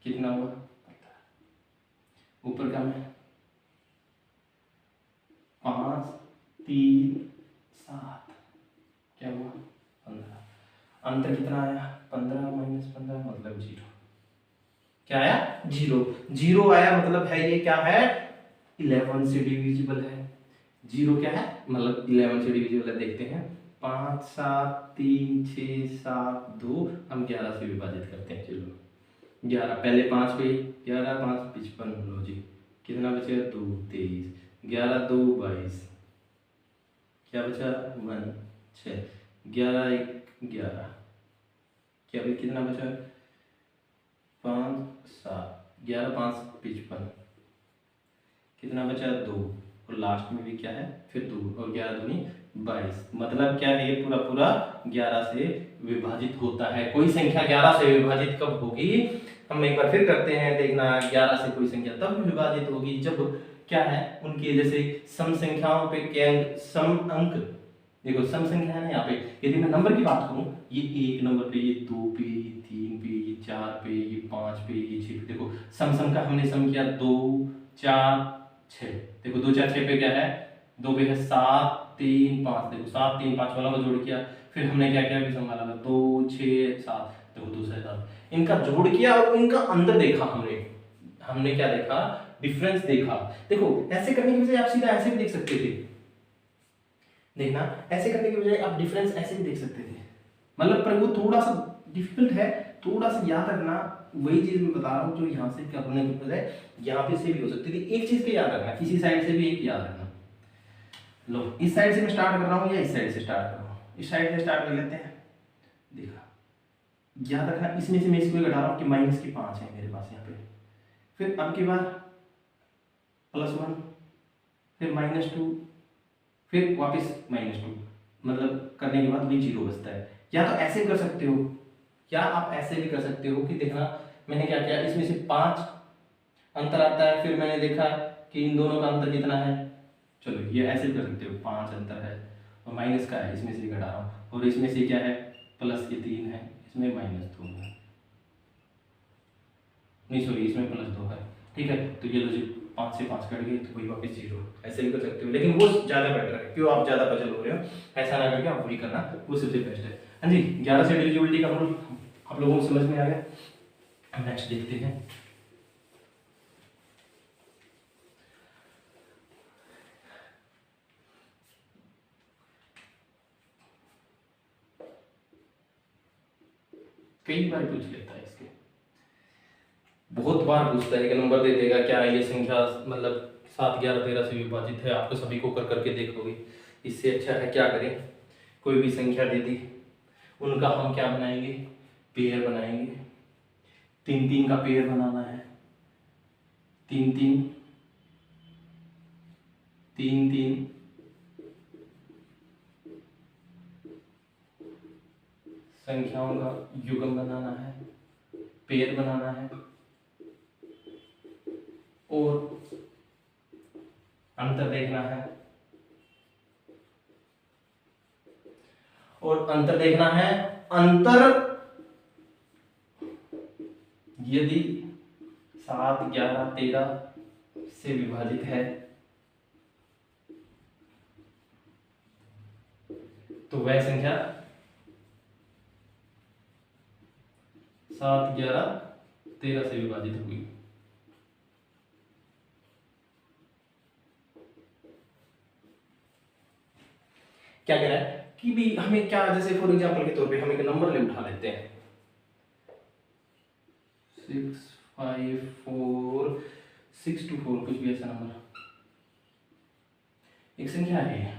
कितना हुआ? ऊपर का में 5 3 7, क्या हुआ? 15। अंतर कितना आया? 15 माइनस 15 मतलब 0। क्या आया? 0। 0 आया मतलब है ये क्या है? 11 से डिविजिबल है। 0 क्या है? मतलब 11 से डिविजिबल है। देखते हैं, 5 7 3 6 7 2, हम 11 से विभाजित करते हैं। चलो 11, पहले 5 पे 11 5 55, लो जी, कितना बचेगा? 2 23, 11 2 22, क्या बचा? 1 6, 11 1 11, क्या भाई कितना बचा? 5 7, 11 5 55, कितना बचा? 2, और लास्ट में भी क्या है? फिर 2, और 11 दूनी 22। मतलब क्या है? ये पूरा पूरा 11 से विभाजित होता है। कोई संख्या 11 से विभाजित कब होगी? हम एक बार फिर करते हैं, देखना, 11 से कोई संख्या तब विभाजित होगी जब क्या है, उनके जैसे सम संख्याओं पे क्या, सम अंक, देखो सम संख्या है ना, यहाँ पे यदि मैं नंबर की बात करूं, ये 1 नंबर पे, ये 2 पे, ये 3 पे, ये 4 पे, ये 5 पे, ये 6 पे। देखो सम का हमने सम किया 2 4 6। देखो 2 4 6 पे क्या है? 2 पे है 7 3 5। देखो 7 3 5 वाला को जोड़ किया, फिर हमने क्या किया? भी सम वाला 2 6 7। देखो 2 से 7 इनका जोड़ किया, और इनका अंदर देखा हमने क्या देखा? डिफरेंस देखा। देखो ऐसे करने की बजाय आप सीधा ऐसे भी देख सकते थे। देखना, ऐसे करने की बजाय आप डिफरेंस ऐसे भी देख सकते थे। मतलब पर वो थोड़ा सा डिफिकल्ट है, थोड़ा सा याद रखना। वही चीज मैं बता रहा हूँ, जो यहाँ से करने की बजाय यहाँ पे से भी हो सकती थी। एक चीज का याद रखना, किसी साइड से भी एक याद रखना। लो इस साइड से मैं स्टार्ट कर रहा हूँ या इस साइड से स्टार्ट कर रहा हूँ? इस साइड से स्टार्ट कर लेते हैं। देखा, याद रखना, इसमें से मैं इसको घटा रहा हूँ कि माइनस की 5 है मेरे पास यहाँ पे। फिर अब की बार +1, फिर -2, फिर वापस -2। मतलब करने के बाद भी 0 बचता है। या तो ऐसे कर सकते हो, या आप ऐसे भी कर सकते हो कि देखना, मैंने क्या किया, इसमें से 5 अंतर आता है, फिर मैंने देखा कि इन दोनों का अंतर कितना है। चलो ये ऐसे भी कर सकते हो, 5 अंतर है और माइनस का है, इसमें से घटा रहा हूँ, और इसमें से क्या है? प्लस के 3 है, इसमें -2 है, नहीं सॉरी, इसमें +2 है। ठीक है, तो ये लो जी, 5 से 5 कट गए तो वही वापस 0। ऐसे भी कर सकते हो, लेकिन वो ज़्यादा बेटर है। क्यों आप ज़्यादा पजल हो रहे हो? ऐसा ना करके आप वही करना, वो सबसे बेस्ट है। हाँ जी, 11 से डिविजिबिलिटी का रूल आप लोगों को समझ में आ गया। नेक्स्ट देखते हैं। कई बार पूछ लेता है इसके, बहुत बार पूछता है, एक नंबर दे देगा, क्या ये संख्या मतलब 7 11 13 से विभाजित है? आपको सभी को कर करके देखोगे। इससे अच्छा है क्या करें, कोई भी संख्या दे दी, उनका हम क्या बनाएंगे? पेयर बनाएंगे। 3 3 का पेयर बनाना है। 3 3 3 3 संख्याओं का युग्म बनाना है। पेयर बनाना है और अंतर देखना है, और अंतर देखना है। अंतर यदि 7, 11, 13 से विभाजित है तो वह संख्या 7, 11, 13 से विभाजित होगी। क्या कह रहा है कि भी हमें क्या, जैसे फॉर एग्जांपल के तौर पे हम एक नंबर ले उठा लेते हैं 6, 5, 4, 6 to 4, कुछ भी ऐसा नंबर, एक संख्या है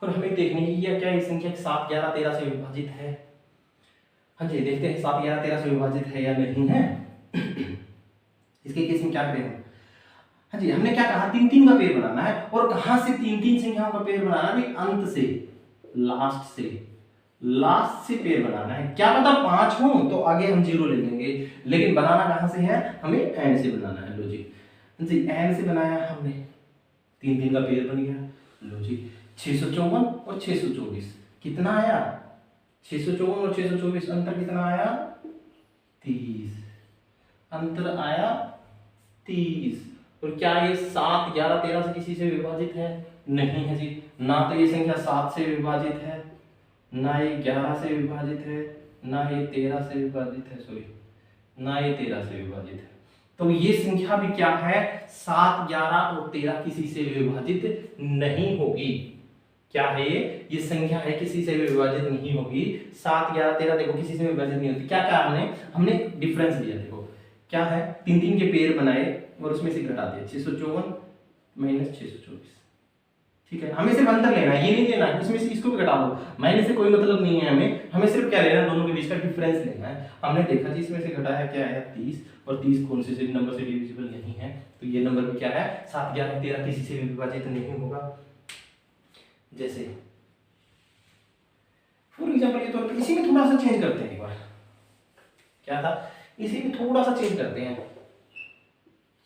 और हमें देखने की क्या ये संख्या 7, 11, 13 से विभाजित है। हाँ जी, देखते हैं 7, 11, 13 से विभाजित है या नहीं है। इसके केस में क्या करें हम? हाँ जी, हमने क्या कहा, 3 3 का पेयर बनाना है। और कहां से 3 3 संख्याओं का पेयर बनाना है? अंत से, लास्ट से पेयर बनाना है। क्या पता 5 हो तो आगे हम 0 ले लेंगे, लेकिन बनाना कहां से है? हमें एंड से बनाना है। लो जी, एंड से बनाया हमने, 3 3 का पेयर बन गया। लो जी, 654 और 624 कितना आया? 654 और 624 अंतर कितना आया? 30। अंतर आया 30। और क्या ये 7, 11, 13 से किसी से विभाजित है? नहीं है जी, ना तो ये संख्या 7 से विभाजित है, ना ये 11 से विभाजित है, ना ये 13 से विभाजित है, सॉरी ना ये 13 से विभाजित है। तो ये संख्या भी क्या है? 7, 11 और 13 किसी से विभाजित नहीं होगी। क्या है ये संख्या है, किसी से भी विभाजित नहीं होगी। 7, 11, 13 देखो किसी से विभाजित नहीं होती। क्या क्या हमने डिफरेंस लिया, देखो क्या है, 3 3 के पेयर बनाए और उसमें से घटा दिया 654 माइनस 624। ठीक है, हमें सिर्फ अंतर लेना है, ये नहीं देना है इसमें से इसको भी घटा दो, माइनस से कोई मतलब नहीं है। हमें सिर्फ क्या लेना है, दोनों के बीच का डिफरेंस लेना है। हमने देखा जी इसमें से घटाया क्या है 30, और 30 कौन से नंबर से डिविजिबल नहीं है, तो ये नंबर भी क्या है 7, 11, 13 किसी से भी विभाजित नहीं होगा। जैसे फॉर एग्जांपल के तौर पे इसी में थोड़ा सा चेंज करते हैं एक बार। क्या था, इसी में थोड़ा सा चेंज करते हैं,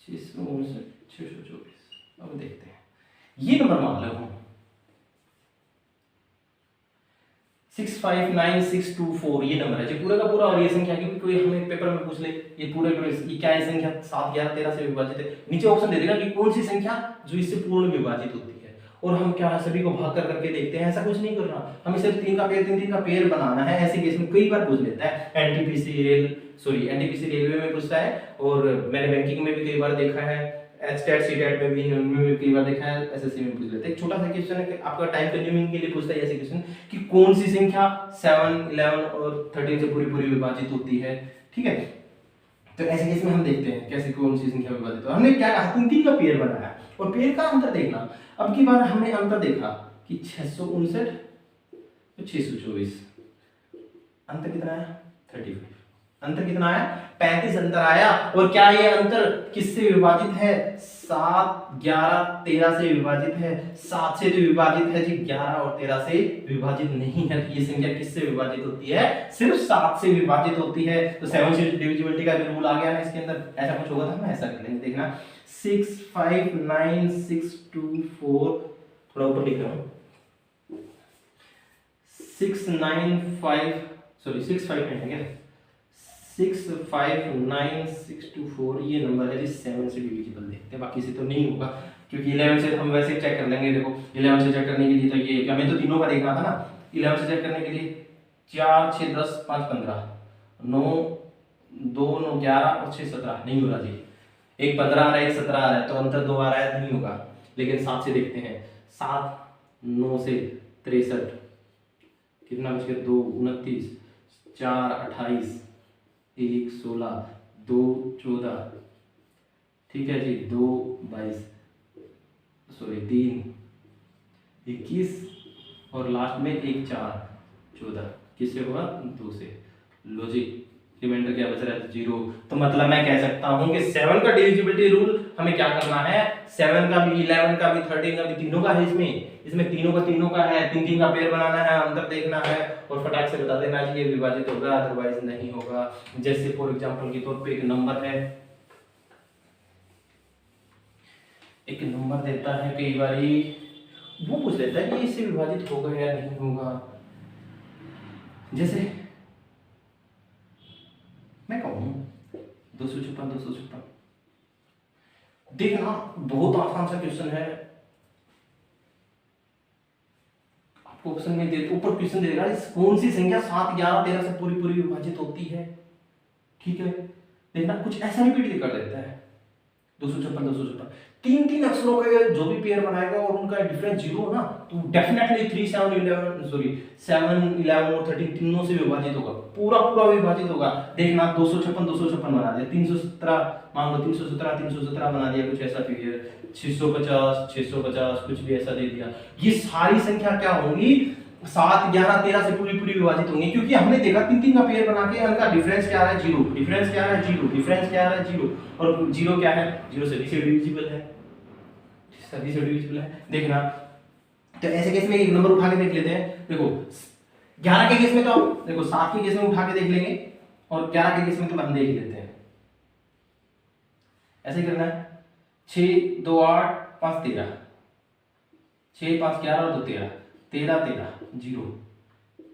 659, 624। अब देखते हैं ये नंबर मान लो 659624 ये नंबर है जी, पूरा का पूरा। और ये संख्या क्योंकि कोई हमें पेपर में पूछ ले ये पूरे ये क्या है संख्या 7, 11, 13 से विभाजित है, नीचे ऑप्शन दे देगा कि कौन सी संख्या जो इससे पूर्ण विभाजित होती है। और हम क्या सभी को भाग कर करके देखते हैं, ऐसा कुछ नहीं करना, हमें सिर्फ 3 का पेयर बनाना है। ऐसे केस में कई बार पूछ लेता है, एनटीपीसी रेलवे में पूछता है, और मैंने बैंकिंग में भी कई बार देखा है, एचटेट सीटेट में भी, उनमें भी कई बार देखा है, एसएससी में पूछ लेते हैं। एक छोटा सा क्वेश्चन है, आपका टाइम कंज्यूमिंग के लिए पूछता है ऐसे क्वेश्चन कि कौन सी संख्या 7, 11 और 13 से पूरी विभाजित होती है। ठीक है, तो ऐसे केस में हम देखते हैं कैसे कौन सी संख्या विभाजित हो। हमने क्या कहा, 3 3 का पेयर बनाया और पेयर का अंतर देखना। अब की बार हमने अंतर देखा कि 659 और 624, अंतर कितना आया 35, अंतर कितना आया 35 अंतर आया। और क्या ये अंतर किससे विभाजित है? 7, 11, 13 से विभाजित है। 7 से तो विभाजित है जी, 11 और 13 से विभाजित नहीं है। ये संख्या किससे विभाजित होती है? सिर्फ 7 से विभाजित होती है। तो 7 से डिविजिबिलिटी का भी रूल आ गया ना इसके अंदर। ऐसा कुछ होगा तो हम ऐसा कर लेंगे, देखना 659624, थोड़ा ऊपर लिख रहा हूँ 659624 ये नंबर है जी 7 से डिविजिबल। देखते हैं बाकी से तो नहीं होगा, क्योंकि 11 से हम वैसे चेक कर लेंगे। देखो 11 से चेक करने के लिए तो ये हमें तो तीनों का देखना था ना। 11 से चेक करने के लिए 4, 6, 10, 5, 15, 9, 2, 9, 11 और 6, 17 नहीं हो रहा जी। एक 15 आ रहा है, एक 17 आ रहा है, तो अंतर 2 आ रहा है, नहीं होगा। लेकिन 7 से देखते हैं, 7, 9 से 63, कितना बच गया 2, 29, 4, 28, 1, 16, 2, 14, ठीक है जी, 2, 22, सॉरी 3, 21 और लास्ट में 1, 4, 14, किससे होगा 2 से। लो जी रिमाइंडर क्या बच रहा है 0। तो मतलब मैं कह सकता हूं कि 7 का डिविजिबिलिटी रूल हमें क्या करना है, 7 का भी 11 का भी 13 का भी तीनों का है, इसमें तीनों का है, तीन तीन का पेयर बनाना है, अंतर देखना है और फटाक से बता देना चाहिए विभाजित होगा अदरवाइज नहीं होगा। जैसे फॉर एग्जांपल के तौर पे एक नंबर है, एक नंबर देता है, कई बारी वो पूछ लेता है कि इससे विभाजित होगा या नहीं होगा। जैसे मैं कहूँ 256 देखना, बहुत आसान सा क्वेश्चन है, आपको ऑप्शन में दे ऊपर क्वेश्चन दे देगा कौन सी संख्या 7 11 13 से पूरी पूरी विभाजित होती है। ठीक है, देखना कुछ ऐसा रिपीट कर देता है 256 तीन तीन अक्षरों के जो भी पेयर बनाएगा और उनका डिफरेंस 0 हो ना, तो डेफिनेटली 3 7 11 सॉरी 7 11 और 13 तीनों से विभाजित होगा, पूरा पूरा विभाजित होगा। देखना 256 बना दिया, 317 मान लो 317 बना दिया, कुछ ऐसा फिगर 650 कुछ भी ऐसा दे दिया। ये सारी संख्या क्या होंगी 7 11 13 से पूरी पूरी विभाजित होंगी, क्योंकि हमने देखा तीन तीन का पेयर बना के उनका डिफरेंस क्या है 0, डिफरेंस क्या है 0, डिफरेंस क्या है 0 और 0 क्या है 0 से डिविजिबल है, सभी से डिविजिबल है। देखना तो ऐसे केस में एक नंबर उठा के देख लेते हैं। देखो 11 के केस में तो हम देखो 7 के केस में उठा के देख लेंगे और 11 के केस में तो हम देख लेते हैं। ऐसे करना है 6 2 8 5 13 6 5 11 और 2 13 13 13 0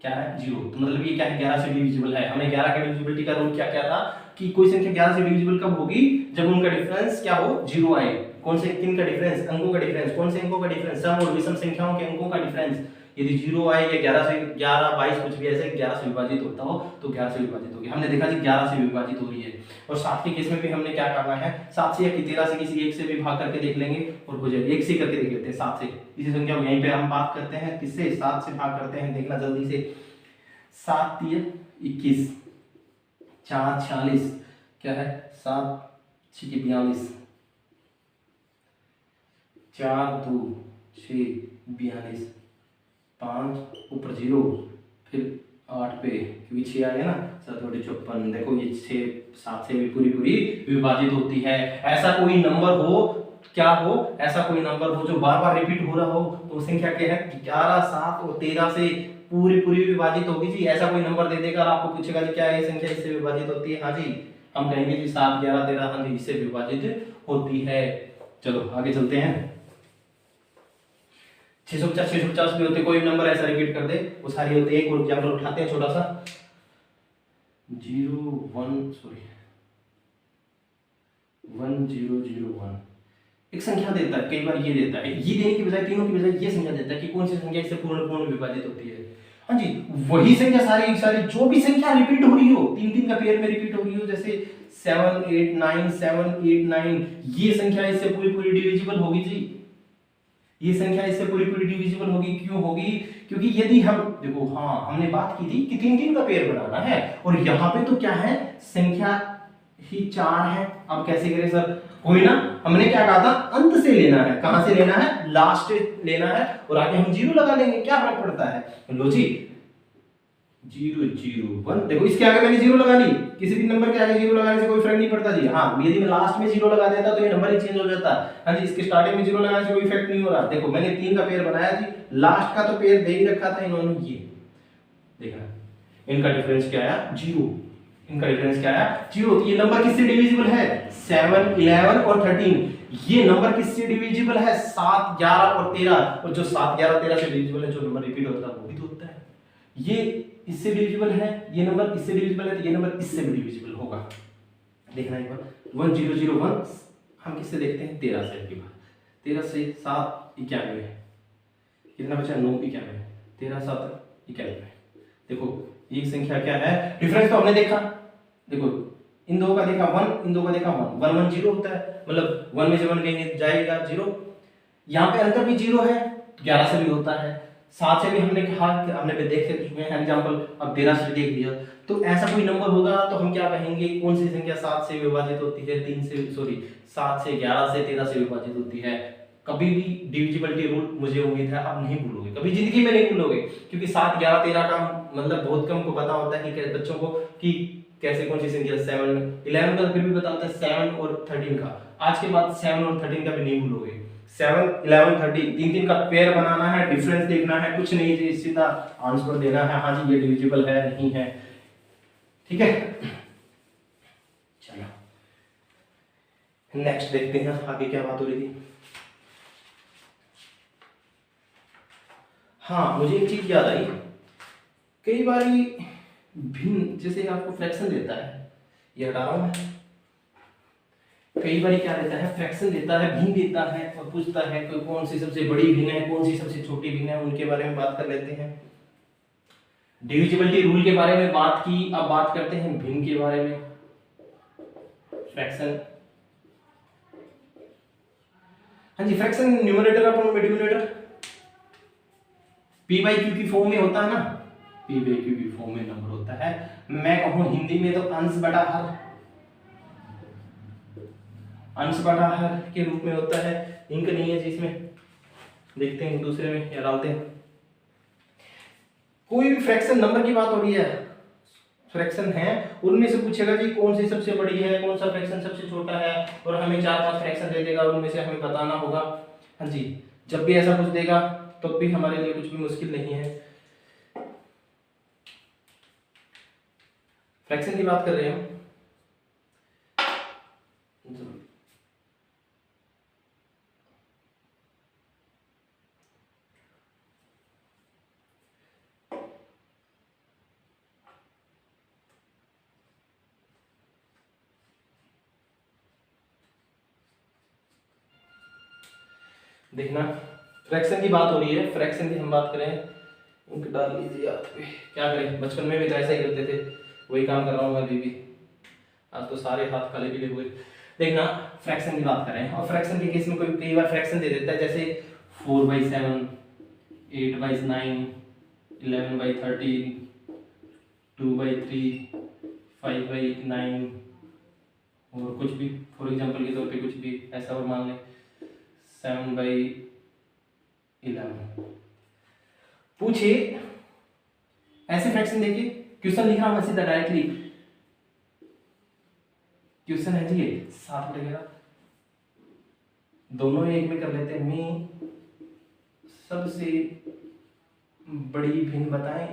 क्या है 0। तो मतलब ये क्या है 11 से डिविजिबल है। हमें 11 का डिविजिबिलिटी का रूल क्या क्या था कि कोई संख्या 11 से डिविजिबल कब होगी, जब उनका डिफरेंस क्या हो 0 आए। कौन से किन का डिफरेंस, अंकों का डिफरेंस, कौन से अंकों का डिफरेंस, सम और विषम संख्याओं के अंकों का डिफरेंस यदि 0 आए या 11 से 11 22 कुछ भी ऐसे 11 से विभाजित होता हो तो 11 से विभाजित होगी। हमने देखा जी 11 से विभाजित हो रही है। और 7 के केस में भी हमने क्या करना है 7 से या 13 से किसी एक से भी भाग करके देख लेंगे और हो जाएगा, एक से करके देख लेते हैं 7 से। इसी संख्या को यहीं पे हम बात करते हैं किससे 7 से भाग करते हैं। देखना जल्दी से 7 3 21 4 46 क्या है 7 6 42 4 2 6 42 5 ऊपर 0 फिर 8 पे क्योंकि 6 आ गया ना 7 थोड़ी 54। देखो ये 6 7 से भी पूरी पूरी विभाजित होती है। ऐसा कोई नंबर हो क्या हो, ऐसा कोई नंबर हो जो बार बार रिपीट हो रहा हो तो संख्या क्या है 11 7 और 13 से पूरी पूरी विभाजित होगी जी। ऐसा कोई नंबर दे देगा और आपको पूछेगा जी क्या ये संख्या इससे विभाजित होती है, हाँ जी हम कहेंगे जी 7 11 13 हाँ जी इससे विभाजित होती है। चलो आगे चलते हैं। 650 भी होते, कोई नंबर ऐसा रिपीट कर दे वो सारी होते हैं। एक एग्जांपल उठाते हैं छोटा सा 1001 एक संख्या देता है, कई बार ये देता है, ये देने की बजाय तीनों की बजाय ये संख्या देता है कि कौन सी संख्या इससे पूर्ण विभाजित होती है। हाँ जी वही संख्या सारी जो भी संख्या रिपीट हो रही हो तीन तीन का पेयर में रिपीट हो रही हो, जैसे 7 8 9 7 8 9 ये संख्या इससे पूरी पूरी डिविजिबल होगी जी। ये संख्या इससे पूरी पूरी डिविजिबल होगी, क्यों होगी क्योंकि यदि हम देखो हाँ हमने बात की थी कि तीन तीन का पेयर बनाना है और यहाँ पे तो क्या है संख्या ही 4 है। अब कैसे करें सर, कोई ना हमने क्या कहा था अंत से लेना है, कहां से लेना है लास्ट लेना है और आगे हम 0 लगा लेंगे, क्या फर्क पड़ता है। लो जी 0 0 1 देखो इसके आगे मैंने 0 लगा ली, किसी भी नंबर के आगे 0 लगाने से कोई फर्क नहीं पड़ता जी। हाँ यदि मैं लास्ट में 0 लगा देता तो ये नंबर ही चेंज हो जाता। हाँ जी इसके स्टार्टिंग में 0 लगाने से कोई इफेक्ट नहीं हो रहा। देखो मैंने 3 का पेयर बनाया जी, लास्ट का तो पेयर दे ही रखा था इन्होंने, ये देखना इनका डिफरेंस क्या आया 0, इनका डिफरेंस क्या आया 0। तो ये नंबर किससे डिविजिबल है 7 11 और 13। ये नंबर किससे डिविजिबल है 7 11 और 13। और जो 7 11 13 से डिविजिबल है जो नंबर रिपीट होता है वो भी तो होता है। ये इससे डिविजिबल है, ये नंबर इससे डिविजिबल है तो ये नंबर इससे भी डिविजिबल होगा। देखना एक बार 1001 हम किससे देखते हैं 13 से की बात, 13 से 7 91 कितना बचा 9 91 13 7 91। देखो ये संख्या क्या है, डिफरेंस तो हमने देखा, देखो इन दो का देखा 1 इन दो का देखा 1 1 1 0 होता है, मतलब 1 में से 1 कहेंगे जाएगा 0। यहाँ पे अंतर भी 0 है तो 11 से भी होता है, 7 से भी हमने कहा हमने भी देख चुके हैं एग्जांपल, अब 13 से देख लिया। तो ऐसा कोई नंबर होगा तो हम क्या कहेंगे कौन सी संख्या 7 से विभाजित होती है 3 से सॉरी 7 से 11 से 13 से विभाजित होती है। कभी भी डिविजिबिलिटी रूल मुझे उम्मीद है आप नहीं भूलोगे, कभी जिंदगी में नहीं भूलोगे, क्योंकि 7 11 13 का मतलब बहुत कम को पता होता है कि बच्चों को कि कैसे कौन सी संख्या 7 11 का फिर भी बताता है 7 और 13 का। आज के बाद 7 और 13 का भी नहीं भूलोगे। 7 11 13 तीन तीन का पेयर बनाना है, डिफरेंस देखना है, कुछ नहीं जी सीधा आंसर देना है, हाँ जी ये डिविजिबल है नहीं है, ठीक है। चलो नेक्स्ट देखते हैं आगे क्या बात हो रही थी। हाँ मुझे एक चीज याद आई, कई बार भिन्न जैसे आपको फ्रैक्शन देता है, ये हटा रहा हूं मैं, कई बार क्या देता है फ्रैक्शन देता है, भिन्न देता है और पूछता है कोई कौन सी सबसे बड़ी भिन्न है, कौन सी सबसे छोटी भिन्न है, उनके बारे में बात कर लेते हैं। डिविजिबिलिटी रूल के बारे में बात की, अब बात करते हैं भिन्न के बारे में। फ्रैक्शन, हाँ जी fraction numerator upon denominator p by q की फॉर्म में होता है ना, p बाई q की फॉर्म में नंबर होता है। मैं कहूं हिंदी में तो अंश बटा हर, अंश बटा हर के रूप में होता है। इंक नहीं है जिसमें, देखते हैं दूसरे में या डालते हैं। कोई भी फ्रैक्शन नंबर की बात हो रही है, फ्रैक्शन है उनमें से पूछेगा जी कौन सी सबसे बड़ी है, कौन सा फ्रैक्शन सबसे छोटा है, और हमें 4-5 फ्रैक्शन दे देगा, उनमें से हमें बताना होगा। हाँ जी जब भी ऐसा कुछ देगा तो भी हमारे लिए कुछ भी मुश्किल नहीं है। फ्रैक्शन की बात कर रहे हैं देखना, फ्रैक्शन की बात हो रही है, फ्रैक्शन की हम बात करें, इंक डाल लीजिए हाथ पे। क्या करें, बचपन में भी तो ऐसा ही करते थे, वही काम कर रहा हूँ अभी भी, आज तो सारे हाथ खाली पीले हुए। देखना फ्रैक्शन की बात करें, और फ्रैक्शन के केस में कोई कई बार फ्रैक्शन दे देता है, जैसे 4/7, 8/9, 11/13, 2/3, 5/9 और कुछ भी, फॉर एग्जांपल के तौर पे कुछ भी ऐसा और मान लें 7/11। पूछिए ऐसे फ्रैक्शन देखिए, क्वेश्चन लिखा मैं सीधा डायरेक्टली, क्वेश्चन है जी 7/11, दोनों एक में कर लेते हैं। मैं सबसे बड़ी भिन्न बताएं,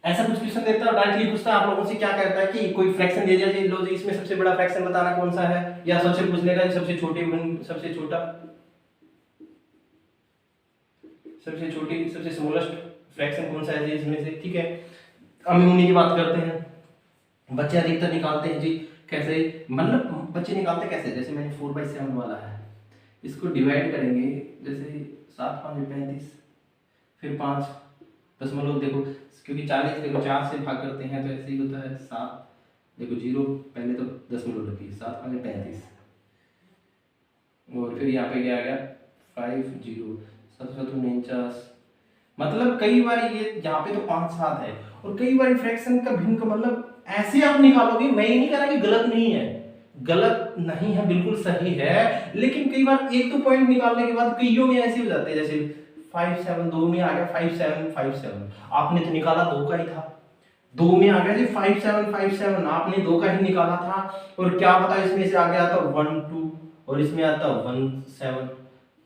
ऐसा कुछ क्वेश्चन देता है, डायरेक्टली पूछता है आप लोगों से, क्या कहता है कि कोई फ्रैक्शन दे दिया जी, लो जी इसमें सबसे बड़ा फ्रैक्शन बताना कौन सा है, या सबसे पूछ लेगा सबसे छोटी भिन्न, सबसे छोटा, सबसे छोटी, सबसे स्मॉलेस्ट फ्रैक्शन कौन सा है जी इसमें से, ठीक है। हम उन्हीं की बात करते हैं। बच्चे अधिकतर निकालते हैं जी कैसे, मतलब बच्चे निकालते कैसे, जैसे मैंने 4/7 वाला है, इसको डिवाइड करेंगे, जैसे 7×5 = 35, फिर 5 देखो, क्योंकि 40 देखो 4 से भाग करते हैं तो ऐसे ही होता है 7, देखो 0 पहले तो 10 रखिए, 7×35, और फिर यहाँ पे क्या आ गया 5 0, 7×7 मतलब कई बार ये यहाँ पे तो 5-7 है, और कई बार फ्रैक्शन का भिन्न का मतलब ऐसे आप निकालोगे, मैं ये नहीं कह रहा कि गलत नहीं है, गलत नहीं है, बिल्कुल सही है, लेकिन कई बार एक तो पॉइंट निकालने के बाद कईयों में ऐसे हो जाते हैं, जैसे 5-7 2 में आ गया 5-7 आपने तो निकाला 2 का ही था, 2 में आ गया जी 5-7 आपने 2 का ही निकाला था, और क्या पता इसमें से आ गया था 1-2 और इसमें आता 1-7,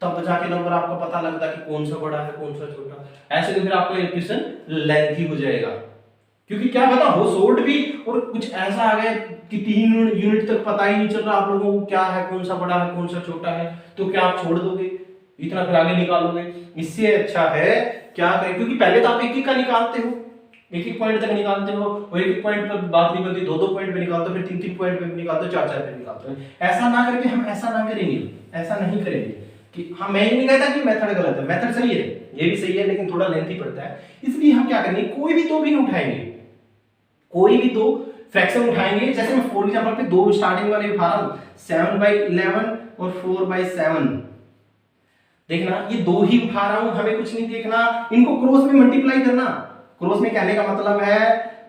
तब जाके नंबर आपको पता लगता कि कौन सा बड़ा है कौन सा छोटा। ऐसे तो फिर आपका ये क्वेश्चन लेंथी हो जाएगा, क्योंकि क्या पता हो शॉर्ट भी, और कुछ ऐसा आ गया कि 3 यूनिट तक पता ही नहीं चल रहा आप लोगों को क्या है, कौन सा बड़ा है कौन सा छोटा है, तो क्या आप छोड़ दोगे, इतना फिर आगे निकालोगे। इससे अच्छा है क्या करें, क्योंकि पहले तो आप एक एक का निकालते हो, एक एक पॉइंट तक निकालते हो, और एक एक पॉइंट पर बात नहीं बनती, 2-2 पॉइंट पे निकालते हो, फिर 3-3 पॉइंट पे निकालते हो, 4-4 पे निकालते हो। ऐसा ना करके हम ऐसा ना करेंगे, ऐसा नहीं करेंगे कि हाँ, मैं ये नहीं कहता कि मेथड गलत है, मेथड सही है, ये भी सही है, लेकिन थोड़ा लेंथी पड़ता है। इसलिए हम क्या करेंगे, कोई भी 2 भी उठाएंगे, कोई भी 2 फ्रैक्शन उठाएंगे, जैसे मैं फॉर एग्जांपल पे 2 स्टार्टिंग वाले उठा रहा हूं, 7/11 और 4/7, देखना ये 2 ही उठा रहा हूं, हमें कुछ नहीं देखना, इनको क्रॉस में मल्टीप्लाई करना। क्रॉस में कहने का मतलब है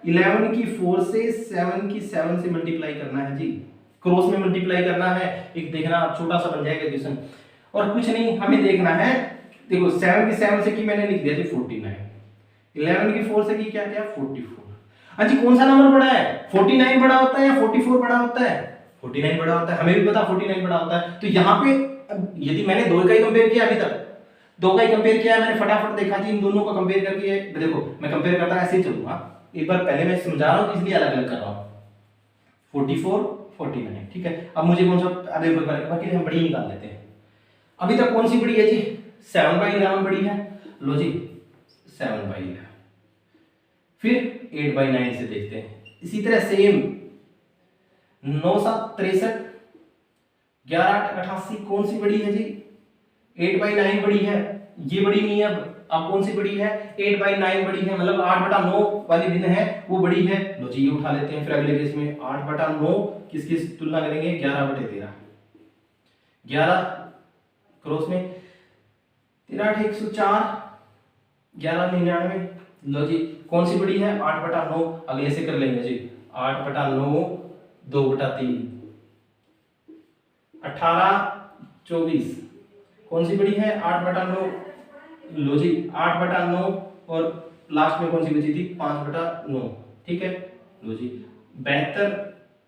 11 की 4 से 7 की 7 से मल्टीप्लाई करना है जी, क्रॉस में मल्टीप्लाई करना है। एक देखना आप छोटा सा बन जाएगा क्वेश्चन, और कुछ नहीं, हमें देखना है देखो 7 की 7 से की मैंने लिख दिया जी 49, 11 की 4 से की क्या क्या 44। हाँ जी, कौन सा नंबर बड़ा है? 49 बड़ा होता है या 44 बड़ा होता है? 49 बड़ा होता है, हमें भी पता 49 बड़ा होता है। तो यहाँ पे यदि मैंने दो का ही कंपेयर किया, अभी तक दो का ही कंपेयर किया, मैंने फटाफट देखा जी इन दोनों को कंपेयर करके, देखो मैं कंपेयर करता ऐसे ही चलूंगा, एक बार पहले मैं समझा रहा हूँ इसलिए अलग अलग कर रहा हूँ। 44 49, ठीक है। अब मुझे कौन सा, अरे बाकी हम बड़ी निकाल लेते हैं। अभी तक कौन सी बड़ी है जी? 7/11 बड़ी है, लो जी 7/11। फिर 8/9 से देखते हैं, इसी तरह सेम 9 7 63, 11 8 88, कौन सी बड़ी है जी? 8/9 बड़ी है, ये बड़ी नहीं है। अब कौन सी बड़ी है? 8/9 बड़ी है, मतलब 8/9 वाली भिन्न है वो बड़ी है। लो जी ये उठा लेते हैं। फिर अगले केस में 8/9 किसकी तुलना करेंगे? 11/13, 11 क्रॉस में 13 8 104, 11 99। लो जी कौन सी बड़ी है? 8/9। अगले से कर लेंगे जी, 8/9 2/3, 18 24, कौन सी बड़ी है? 8/9। लो जी 8/9 और लास्ट में कौन सी बची थी? 5/9, ठीक है। लो जी 72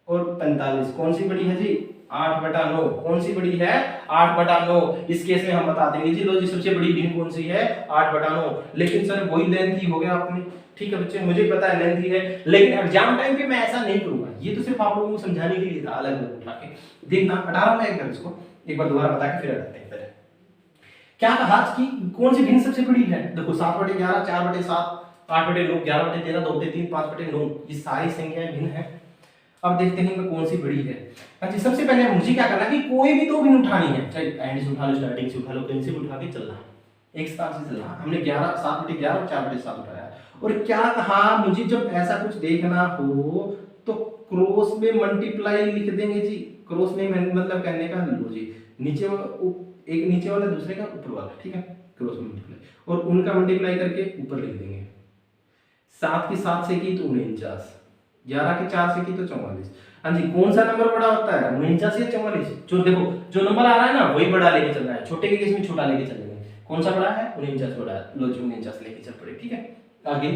और 45, कौन सी बड़ी है जी? 8/9। कौन सी बड़ी है? 8/9। इस केस में हम बता देंगे जी, लो जी सबसे बड़ी भिन्न कौन सी है? 8/9। लेकिन सर वही लेंथ ही हो गया आपने, ठीक है बच्चे, मुझे पता है लेंथ ही है, लेकिन एग्जाम टाइम पे मैं ऐसा नहीं करूंगा। ये तो सिर्फ आप लोगों को समझाने के लिए था, अलग अलग उठा के देखना। 18 में एक बार इसको एक बार दोबारा बता के फिर हटाते हैं। क्या कहा कि कौन सी भिन्न सबसे बड़ी है? देखो 7/11, 4/7, 8/9, 11/13, 2/3, 5/9, ये सारी संख्याएं भिन्न है। अब देखते हैं इनमें कौन सी बड़ी है। अच्छा सबसे पहले मुझे क्या करना कि कोई भी दो भिन्न उठानी है, चाहे एंड से उठा लो, स्टार्टिंग से उठा लो, कहीं से भी उठा के चलना, एक साथ से चलना। हमने 11 7/11 और 4/7 उठाया। और क्या कहा, मुझे जब ऐसा कुछ देखना हो तो क्रॉस में मल्टीप्लाई लिख देंगे जी। क्रॉस में मतलब कहने का लो जी नीचे एक नीचे वाला दूसरे का ऊपर वाला, ठीक है, क्रॉस मल्टीप्लाई, और उनका मल्टीप्लाई करके ऊपर लिख देंगे। 7 की 7 से की तो 49, 11 की 4 से की तो 44। हाँ जी कौन सा नंबर बड़ा होता है? 49 या 44? जो देखो जो नंबर आ रहा है ना वही बड़ा लेके चलना है, छोटे के केस में छोटा लेके चलेंगे। कौन सा बड़ा है? 49 बड़ा है, लो जी 49 लेके चल पड़े, ठीक है। आगे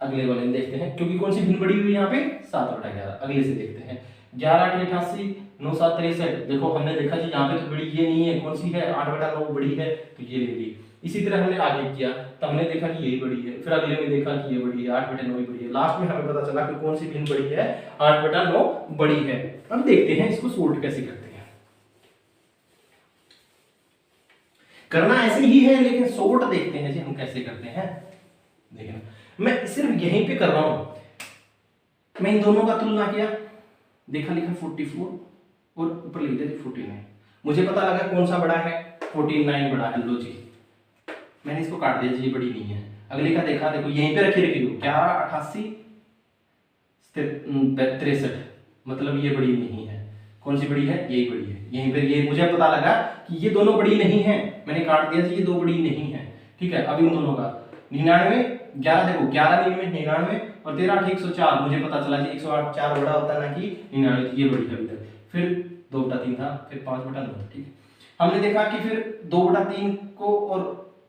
अगले वाले में देखते हैं, क्योंकि कौन सी भिन्न बड़ी हुई यहाँ पे? 7/11। अगले से देखते हैं 11 8 88, 9 7 63। देखो हमने देखा जी यहाँ पे तो बड़ी ये नहीं है, कौन सी है? 8/9 बड़ी है, तो ये ले ली। इसी तरह हमने आगे किया तो हमने देखा कि यही बड़ी है, फिर अगले में देखा कि ये बड़ी है, 8/9 बड़ी है। लास्ट में हमें पता चला कि कौन सी भिन्न बड़ी है? 8/9 बड़ी है। अब देखते हैं इसको सोल्व कैसे करते हैं। करना ऐसे ही है लेकिन सोल्व देखते हैं जी हम कैसे करते हैं। देखना मैं सिर्फ यहीं पे कर रहा हूं। मैं इन दोनों का तुलना किया, देखा लिखा 44 और ऊपर लिख दिया 49। मुझे पता लगा कौन सा बड़ा है? 49 बड़ा है। लो जी मैंने इसको काट दिया जी, ये बड़ी नहीं है। अगले का देखा, देखो यहीं पे रखी 11 88 63, मतलब ये बड़ी नहीं है। कौन सी बड़ी है? यही बड़ी है। यहीं पर ये मुझे पता लगा कि ये दोनों बड़ी नहीं है, मैंने काट दिया जी, ये दो बड़ी नहीं है, ठीक है। अब इन दोनों का 99 11, देखो 11 99 और 13 8 104, मुझे पता चला जी 108 4 बड़ा होता है ना कि 99, ये बड़ी है अभी तक। फिर 2/3 था, फिर 5/9 था, ठीक है। हमने देखा कि फिर 2/3 को और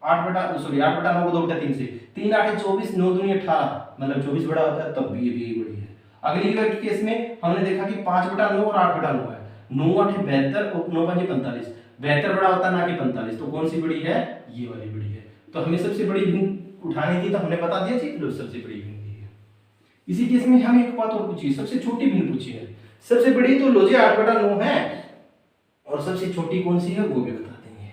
8/9 को 2/3 से 3 8 24, 9 दूनी 18, मतलब 24 बड़ा होता है, तब भी ये भी बड़ी है। अगली केस में हमने देखा कि 5/9 और 8/9 है, 9 8 72 और 9 5 45, 72 बड़ा होता है ना कि 45, तो कौन सी बड़ी है? ये वाली बड़ी है। तो हमें सबसे बड़ी भिन्न उठानी थी तो हमने बता दिया जी, लो सबसे बड़ी भिन्न है। इसी केस में हमें एक बात और पूछी, सबसे छोटी भिन्न पूछी है। सबसे बड़ी तो लो जी 8/9 है, और सबसे छोटी कौन सी है वो भी बता देंगे।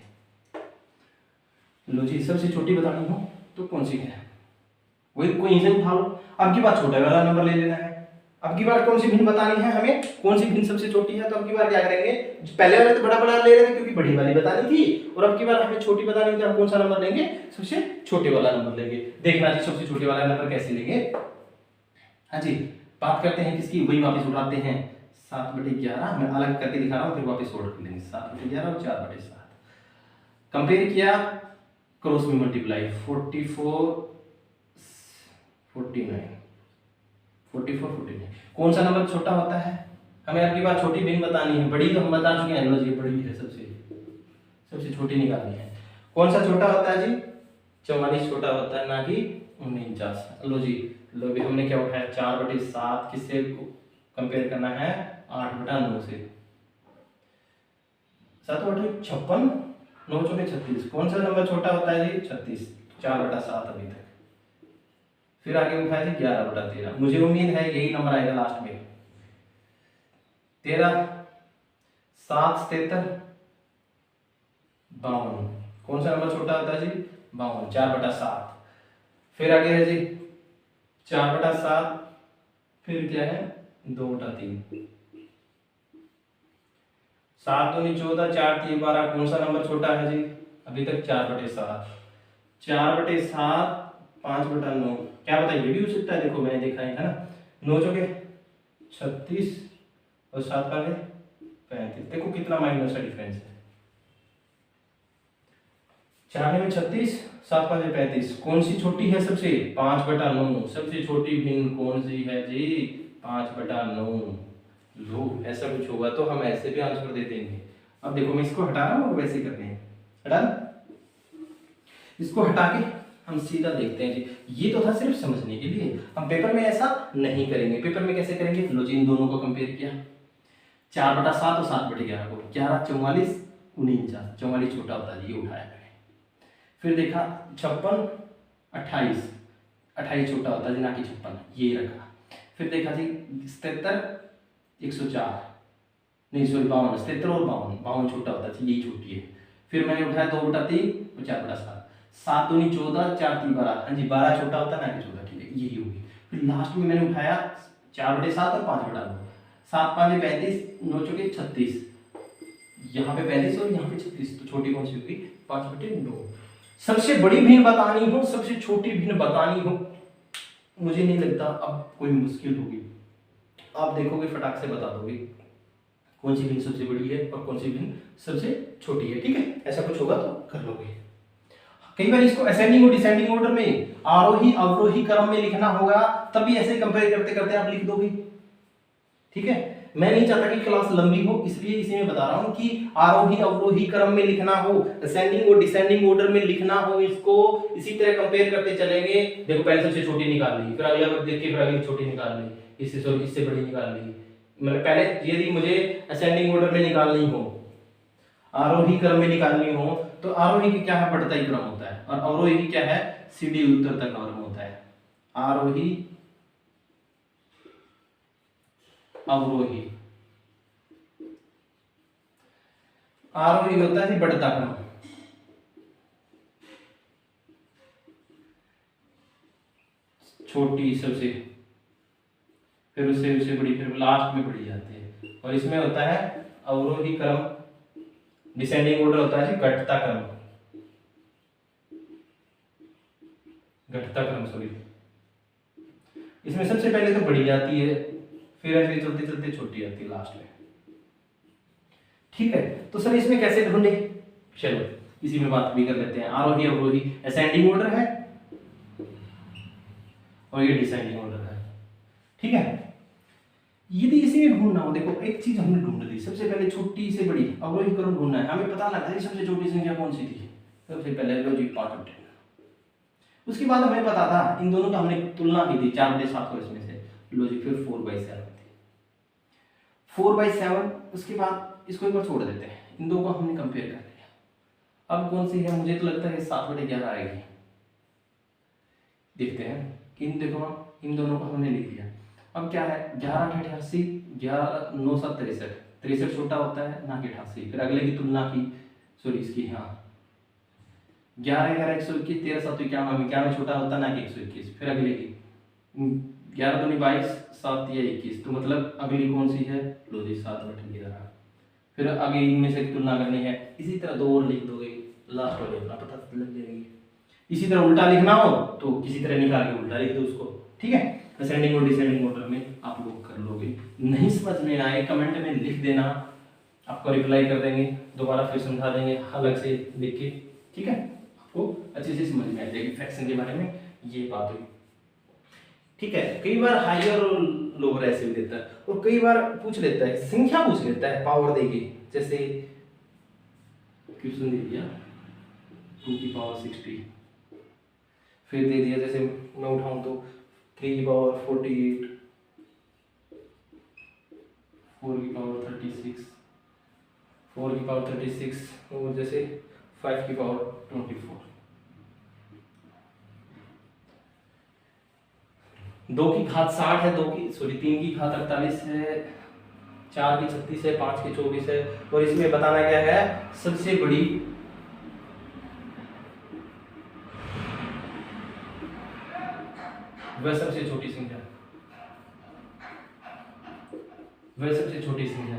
लो जी सबसे छोटी बतानी हो तो कौन सी है, वही कोई से उठा लो। अब की बार छोटा वाला नंबर ले लेना है। अब की बार कौन सी भिन्न बतानी है हमें, कौन सी भिन्न सबसे छोटी है, तो अब की बार क्या करेंगे, पहले वाले तो बड़ा बड़ा ले रहे थे क्योंकि बड़ी वाली बतानी थी, और अब की बार हमें छोटी बतानी थी, हम कौन सा नंबर लेंगे? सबसे छोटे वाला नंबर लेंगे। देखना जी सबसे छोटे वाला नंबर कैसे लेंगे। हाँ जी बात करते हैं किसकी, वही वापस उठाते हैं 7/11, मैं अलग करके दिखा रहा हूँ, फिर वापस सोल्व कर लेंगे। 7/11 और 4/7 कंपेयर किया, क्रॉस में मल्टीप्लाई, 44 49 44 49, कौन सा नंबर छोटा होता है? हमें आपकी बात छोटी भिन्न बतानी है, बड़ी तो हम बता चुके हैं, लो जी बड़ी है, सबसे छोटी निकालनी है। कौन सा छोटा होता है जी? 44 छोटा होता है, ना कि 49। लो जी, लो भी हमने क्या उठाया 4/7, किससे कंपेयर करना है? 8/9 से। 7 8 56, 9 चौके 36। कौन सा नंबर छोटा होता है जी? 36। 4/7 अभी तक। फिर आगे उठाया जी 11/13। मुझे उम्मीद है यही नंबर आएगा लास्ट में। 13, 7 77 52। कौन सा नंबर छोटा होता है जी? 52। 4/7। फिर आगे है जी 4/7, फिर क्या है? 2/3। 7 दूनी 14, 4 3 12। कौन सा नंबर छोटा है जी? अभी तक 4/7। 4/7, 5/9। क्या बताइए, ये भी हो सकता है। देखो मैंने देखा है ना, 9 चौके 36 और 7 5 35। देखो कितना माइनस का डिफरेंस है। 4 में 36, 7 5 35। कौन सी छोटी है सबसे? 5/9। सबसे छोटी भिन्न कौन सी है जी? 5/9। लो, ऐसा कुछ होगा तो हम ऐसे भी आंसर दे देंगे। अब देखो मैं इसको हटा रहा हूँ और वैसे करने हैं। हटा दो। इसको हटा के हम सीधा देखते हैं जी। ये तो था सिर्फ समझने के लिए, हम पेपर में ऐसा नहीं करेंगे। पेपर में कैसे करेंगे? लो जी, इन दोनों को कंपेयर किया, 4/7 और 7/11 को। 11 44 49। 44 छोटा होता है, ये उठाया मैंने। फिर देखा 56 28। 28 छोटा होता है ना कि 56, ये रखा। फिर देखा जी 77 104, नहीं सॉरी 52। 77 और 52, 52 छोटा होता है, यही छोटी है। फिर मैंने उठाया 2/3 और 4/7। 7 दूनी 14, 4 3 12। हाँ जी, 12 छोटा होता है ना कि 14, ठीक है, यही होगी। फिर लास्ट में मैंने उठाया 4/7 और 5/9। 7 5 35, 9 चौके 36। यहाँ पे 35 और यहाँ पे 36, तो छोटी कौन सी होगी? 5/9। सबसे बड़ी भिन्न बतानी हो, सबसे छोटी भिन्न बतानी हो, मुझे नहीं लगता अब कोई मुश्किल होगी। आप देखोगे फटाक से बता दोगे कौन सी भिन्न सबसे बड़ी है और कौन सी भिन्न सबसे छोटी है। ठीक है, ऐसा कुछ होगा तो कर लोगे। कई बार इसको असेंडिंग और डिसेंडिंग ऑर्डर में, आरोही अवरोही क्रम में लिखना होगा, तभी ऐसे कंपेयर करते करते आप लिख दोगे। ठीक है, मैं नहीं चाहता कि क्लास लंबी हो, इसलिए इसी में बता रहा हूं कि आरोही अवरोही क्रम में लिखना हो, असेंडिंग और डिसेंडिंग ऑर्डर में लिखना हो, इसको इसी तरह कंपेयर करते चलेंगे। देखो पहले सबसे छोटी निकाल ली, फिर अगला देख के फिर अगली छोटी निकाल ली, इससे बड़ी निकाल ली। मतलब पहले यदि मुझे असेंडिंग ऑर्डर में निकालनी हो, आरोही क्रम में निकालनी हो, तो आरोही की क्या है? बढ़ता ही क्रम होता है, और अवरोही की क्या है? सीढ़ी उतरता क्रम होता है। आरोही अवरोही, आरोही होता है बढ़ता क्रम, छोटी सबसे, फिर उससे बड़ी, फिर लास्ट में बढ़ी जाती है। और इसमें होता है अवरोही क्रम, डिसेंडिंग ऑर्डर होता है जी घटता क्रम, घटता क्रम सॉरी। इसमें सबसे पहले तो बढ़ी जाती है, फिर ऐसे चलते चलते छोटी आती है लास्ट में। ठीक है, तो सर इसमें कैसे ढूंढे? चलो इसी में बात भी कर लेते हैं। आरोही अवरोही असेंडिंग ऑर्डर है और ये डिसेंडिंग ऑर्डर है। ठीक है, यदि इसी में ढूंढना हो, देखो एक चीज हमने ढूंढ ली, सबसे पहले छोटी से बड़ी अवरोही क्रम ढूंढना है। हमें पता लगा सबसे छोटी संख्या कौन सी थी, सबसे पहले लो जी 5/10। उसके बाद हमें पता था इन दोनों का हमने तुलना की थी 4/7 को इसमें से, लो जी फिर 4/7 थी, 4/7। उसके बाद इसको एक बार छोड़ देते हैं, इन दो को हमने कंपेयर कर लिया। अब कौन सी है? मुझे तो लगता है 7/11 आएगी। देखते हैं, इन देखो इन दोनों को हमने लिख दिया। अब क्या है? 11 8 88, 11 9 7 63। 63 छोटा होता है ना कि 88। फिर अगले की तुलना की, सॉरी इसकी, हाँ 11 11 121, 13 7 51, 51 छोटा होता है ना कि 121। फिर अगले की 11 दूनी 22, 7 या 21, तो मतलब अगली कौन सी है? लो जी 7/11। फिर आगे इनमें से तुलना करनी है, इसी तरह दो और लिख दोगे, लास्ट वाले अपना पता लग जाएगी। इसी तरह उल्टा लिखना हो तो किसी तरह निकाल के उल्टा लिख दो उसको। ठीक है, असेंडिंग और डिसेंडिंग ऑर्डर में आप लोग कर लोगे। नहीं समझ में आए कमेंट में लिख देना, आपको रिप्लाई कर देंगे, दोबारा फिर समझा देंगे अलग से लिख के। ठीक है, आपको अच्छे से समझ में आ जाएगी फ्रैक्शन के बारे में, ये बात हुई। ठीक है, कई बार हायर और लोअर ऐसे भी देता है, और कई बार पूछ लेता है संख्या पूछ लेता है पावर देके, जैसे क्वेश्चन दे दिया 2 की पावर 60, फिर दे दिया जैसे मैं उठाऊं तो 3 की पावर 48, 4 की पावर 36, 4 की पावर 36 और जैसे 5 की पावर 24। 2 की घात 60 है, 3 की घात 48 है, 4 की 36 है, 5 की 24 है, और इसमें बताना क्या है सबसे बड़ी वह सबसे छोटी संख्या, वह सबसे छोटी संख्या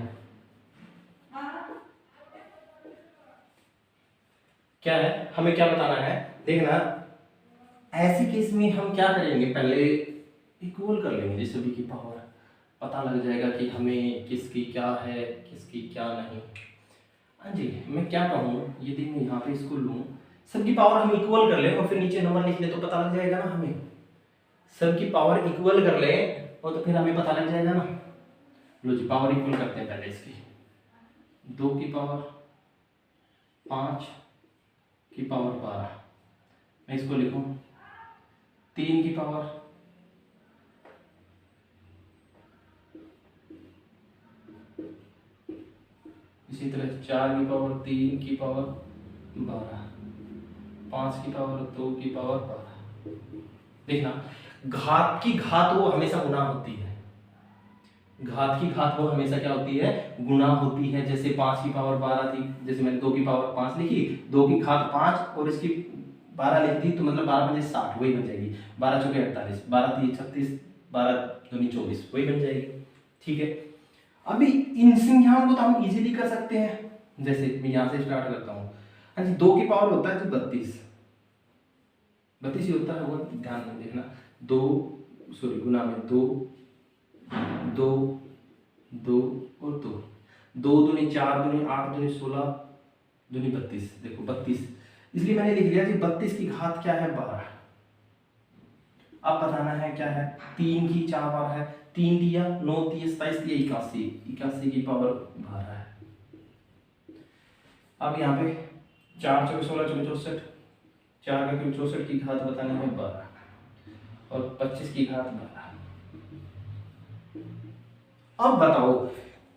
क्या है, हमें क्या बताना है। देखना ऐसी केस में हम क्या करेंगे, पहले इक्वल कर लेंगे सभी की पावर, पता लग जाएगा कि हमें किसकी क्या है किसकी क्या नहीं। हाँ जी, मैं क्या कहूँ, यदि मैं यहाँ पे इसको लूँ, सबकी पावर हम इक्वल कर लें और फिर नीचे नंबर लिख ले तो पता लग जाएगा ना हमें। सबकी पावर इक्वल कर ले और तो फिर हमें पता लग जाएगा ना। लो जी, पावर इक्वल करते हैं पहले इसकी। 2 की पावर 5 की पावर 12, मैं इसको लिखूं 3 की पावर इसी तरह 4 की पावर 3 की पावर 12, 5 की पावर 2 की पावर 12। देखना घात की घात वो हमेशा गुना होती है, घात की घात वो हमेशा क्या होती है, गुना होती है। जैसे 5 की पावर 12 थी, जैसे मैंने 2 की पावर 5 लिखी, 2 की घात 5 और इसकी 12 लिख दी तो मतलब 12 बजे 60 वही बन जाएगी। 12 चौके 48, 12 3 36, 12 दूनी 24 वही बन जाएगी। ठीक है, अभी इन संख्याओं को तो हम इजीली कर सकते हैं। जैसे मैं यहाँ से स्टार्ट करता हूँ। हाँ जी, 2 की पावर होता है जो 32 ही होता है, वो ध्यान में देखना। 2 गुना में 2 2 2 और 2, 2 दूनी 4 दूनी 8 दूनी 16 दूनी 32, देखो 32, इसलिए मैंने लिख लिया कि 32 की घात क्या है 12। अब बताना है क्या है, 3 की 4 बार है, 3 दिया 9 दिया 27 दिया 81, 81 की पावर 12 है। अब यहाँ पे 4 चौके 16 चौके 64, 4 का क्यूब 64 की घात बतानी है 12 और 25 की घात 12। अब बताओ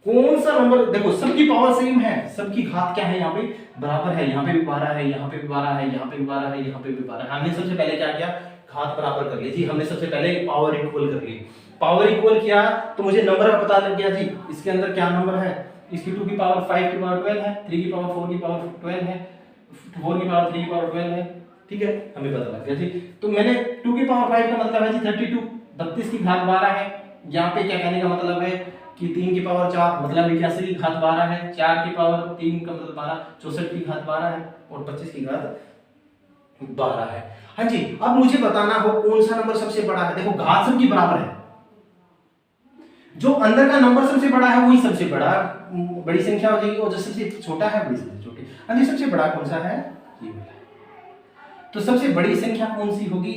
कौन सा नंबर, देखो सबकी पावर सेम है, सबकी घात क्या है यहाँ पे बराबर है, यहाँ पे भी 12 है, यहाँ पे भी 12 है, यहाँ पे भी 12 है, यहाँ पे भी 12 है। हमने सबसे पहले क्या किया, घात बराबर कर ली जी, हमने सबसे पहले पावर इक्वल कर ली। पावर इक्वल किया तो मुझे नंबर का पता लग गया जी, इसके अंदर क्या नंबर है, इसकी 2 की पावर 5 की पावर 12 है, 3 की पावर 4 की पावर 12 है, 4 की पावर 3 की पावर 12 है। ठीक है, हमें पता लग गया जी। तो मैंने 2 की पावर 5 का मतलब है जी 32, 32 की घात 12 है। यहाँ पे क्या कहने का मतलब है कि 3 की पावर 4 मतलब 81 की घात 12 है, 4 की पावर 3 का मतलब 12, 64 की घात 12 है और 25 की घात 12 है। हाँ जी, अब मुझे बताना हो कौन सा नंबर सबसे बड़ा है। देखो घात सबकी बराबर है, जो अंदर का नंबर सबसे बड़ा है वही सबसे बड़ी संख्या हो जाएगी और जो सबसे छोटा है वही सबसे छोटी। हाँ जी, सबसे बड़ा कौन सा है, ये वाला। तो सबसे बड़ी संख्या कौन सी होगी,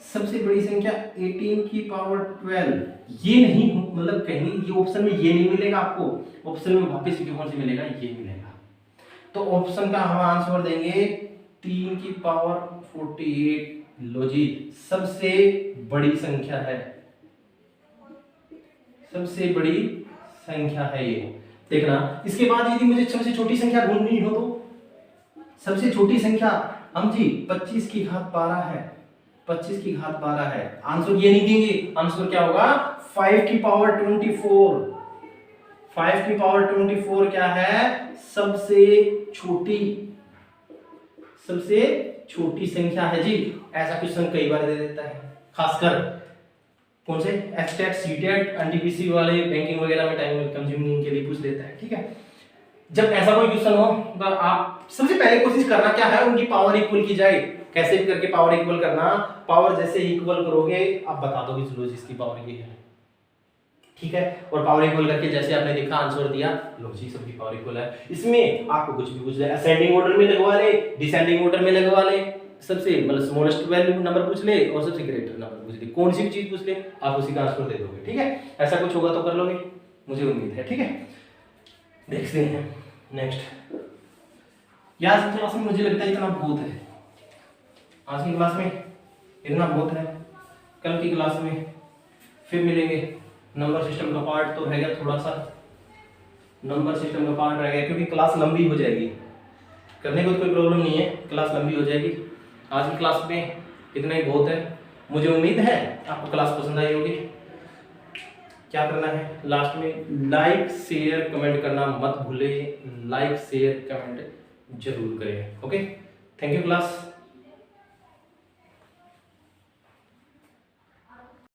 सबसे बड़ी संख्या 18 की पावर 12। ये नहीं मतलब कहीं ये ऑप्शन में ये नहीं मिलेगा आपको, ऑप्शन में वापस कौन सी मिलेगा, ये मिलेगा। तो ऑप्शन का हम आंसर देंगे 3 की पावर 48। लो जी, सबसे बड़ी संख्या है, सबसे बड़ी संख्या है ये। देखना इसके बाद यदि मुझे सबसे छोटी संख्या ढूंढनी हो तो सबसे छोटी संख्या हम जी 25 की घात 12 है, 25 की घात 12 है। आंसर ये नहीं देंगे, आंसर क्या होगा 5 की पावर 24। 5 की पावर 24 क्या है, सबसे छोटी संख्या है जी। ऐसा क्वेश्चन कई बार दे देता है, खासकर कौन से एफटेट सीटेट एनटीपीसी वाले बैंकिंग वगैरह में टाइम कंज्यूमिंग के लिए पूछ लेता है। ठीक है, जब ऐसा कोई क्वेश्चन हो तो आप सबसे पहले कोशिश करना क्या है, उनकी पावर इक्वल की जाए। कैसे भी करके पावर इक्वल करना, पावर जैसे इक्वल करोगे आप बता दोगे चलो जिसकी पावर ये है। ठीक है, और पावर इक्वल करके जैसे आपने देखा आंसर दिया, लो जी सबकी पावर इक्वल है। इसमें आपको कुछ भी पूछ ले, असेंडिंग ऑर्डर में लगवा ले, डिसेंडिंग ऑर्डर में लगवा ले, सबसे मतलब स्मॉलेस्ट वैल्यू नंबर पूछ ले और सबसे ग्रेटर नंबर पूछ ले, कौन सी भी चीज पूछ ले आप उसी का आंसर दे दोगे। ठीक है, ऐसा कुछ होगा तो कर लोगे, मुझे उम्मीद है। ठीक है, देखते हैं नेक्स्ट। यार क्लास में मुझे लगता है इतना बहुत है, आज की क्लास में इतना बहुत है। कल की क्लास में फिर मिलेंगे। नंबर सिस्टम का पार्ट तो रह गया, थोड़ा सा नंबर सिस्टम का पार्ट रह गया, क्योंकि क्लास लंबी हो जाएगी। करने को तो कोई प्रॉब्लम नहीं है, क्लास लंबी हो जाएगी। आज की क्लास में इतना ही बहुत है। मुझे उम्मीद है आपको क्लास पसंद आई होगी। क्या करना है लास्ट में, लाइक शेयर कमेंट करना मत भूले। लाइक शेयर कमेंट जरूर करें। Okay, thank you class.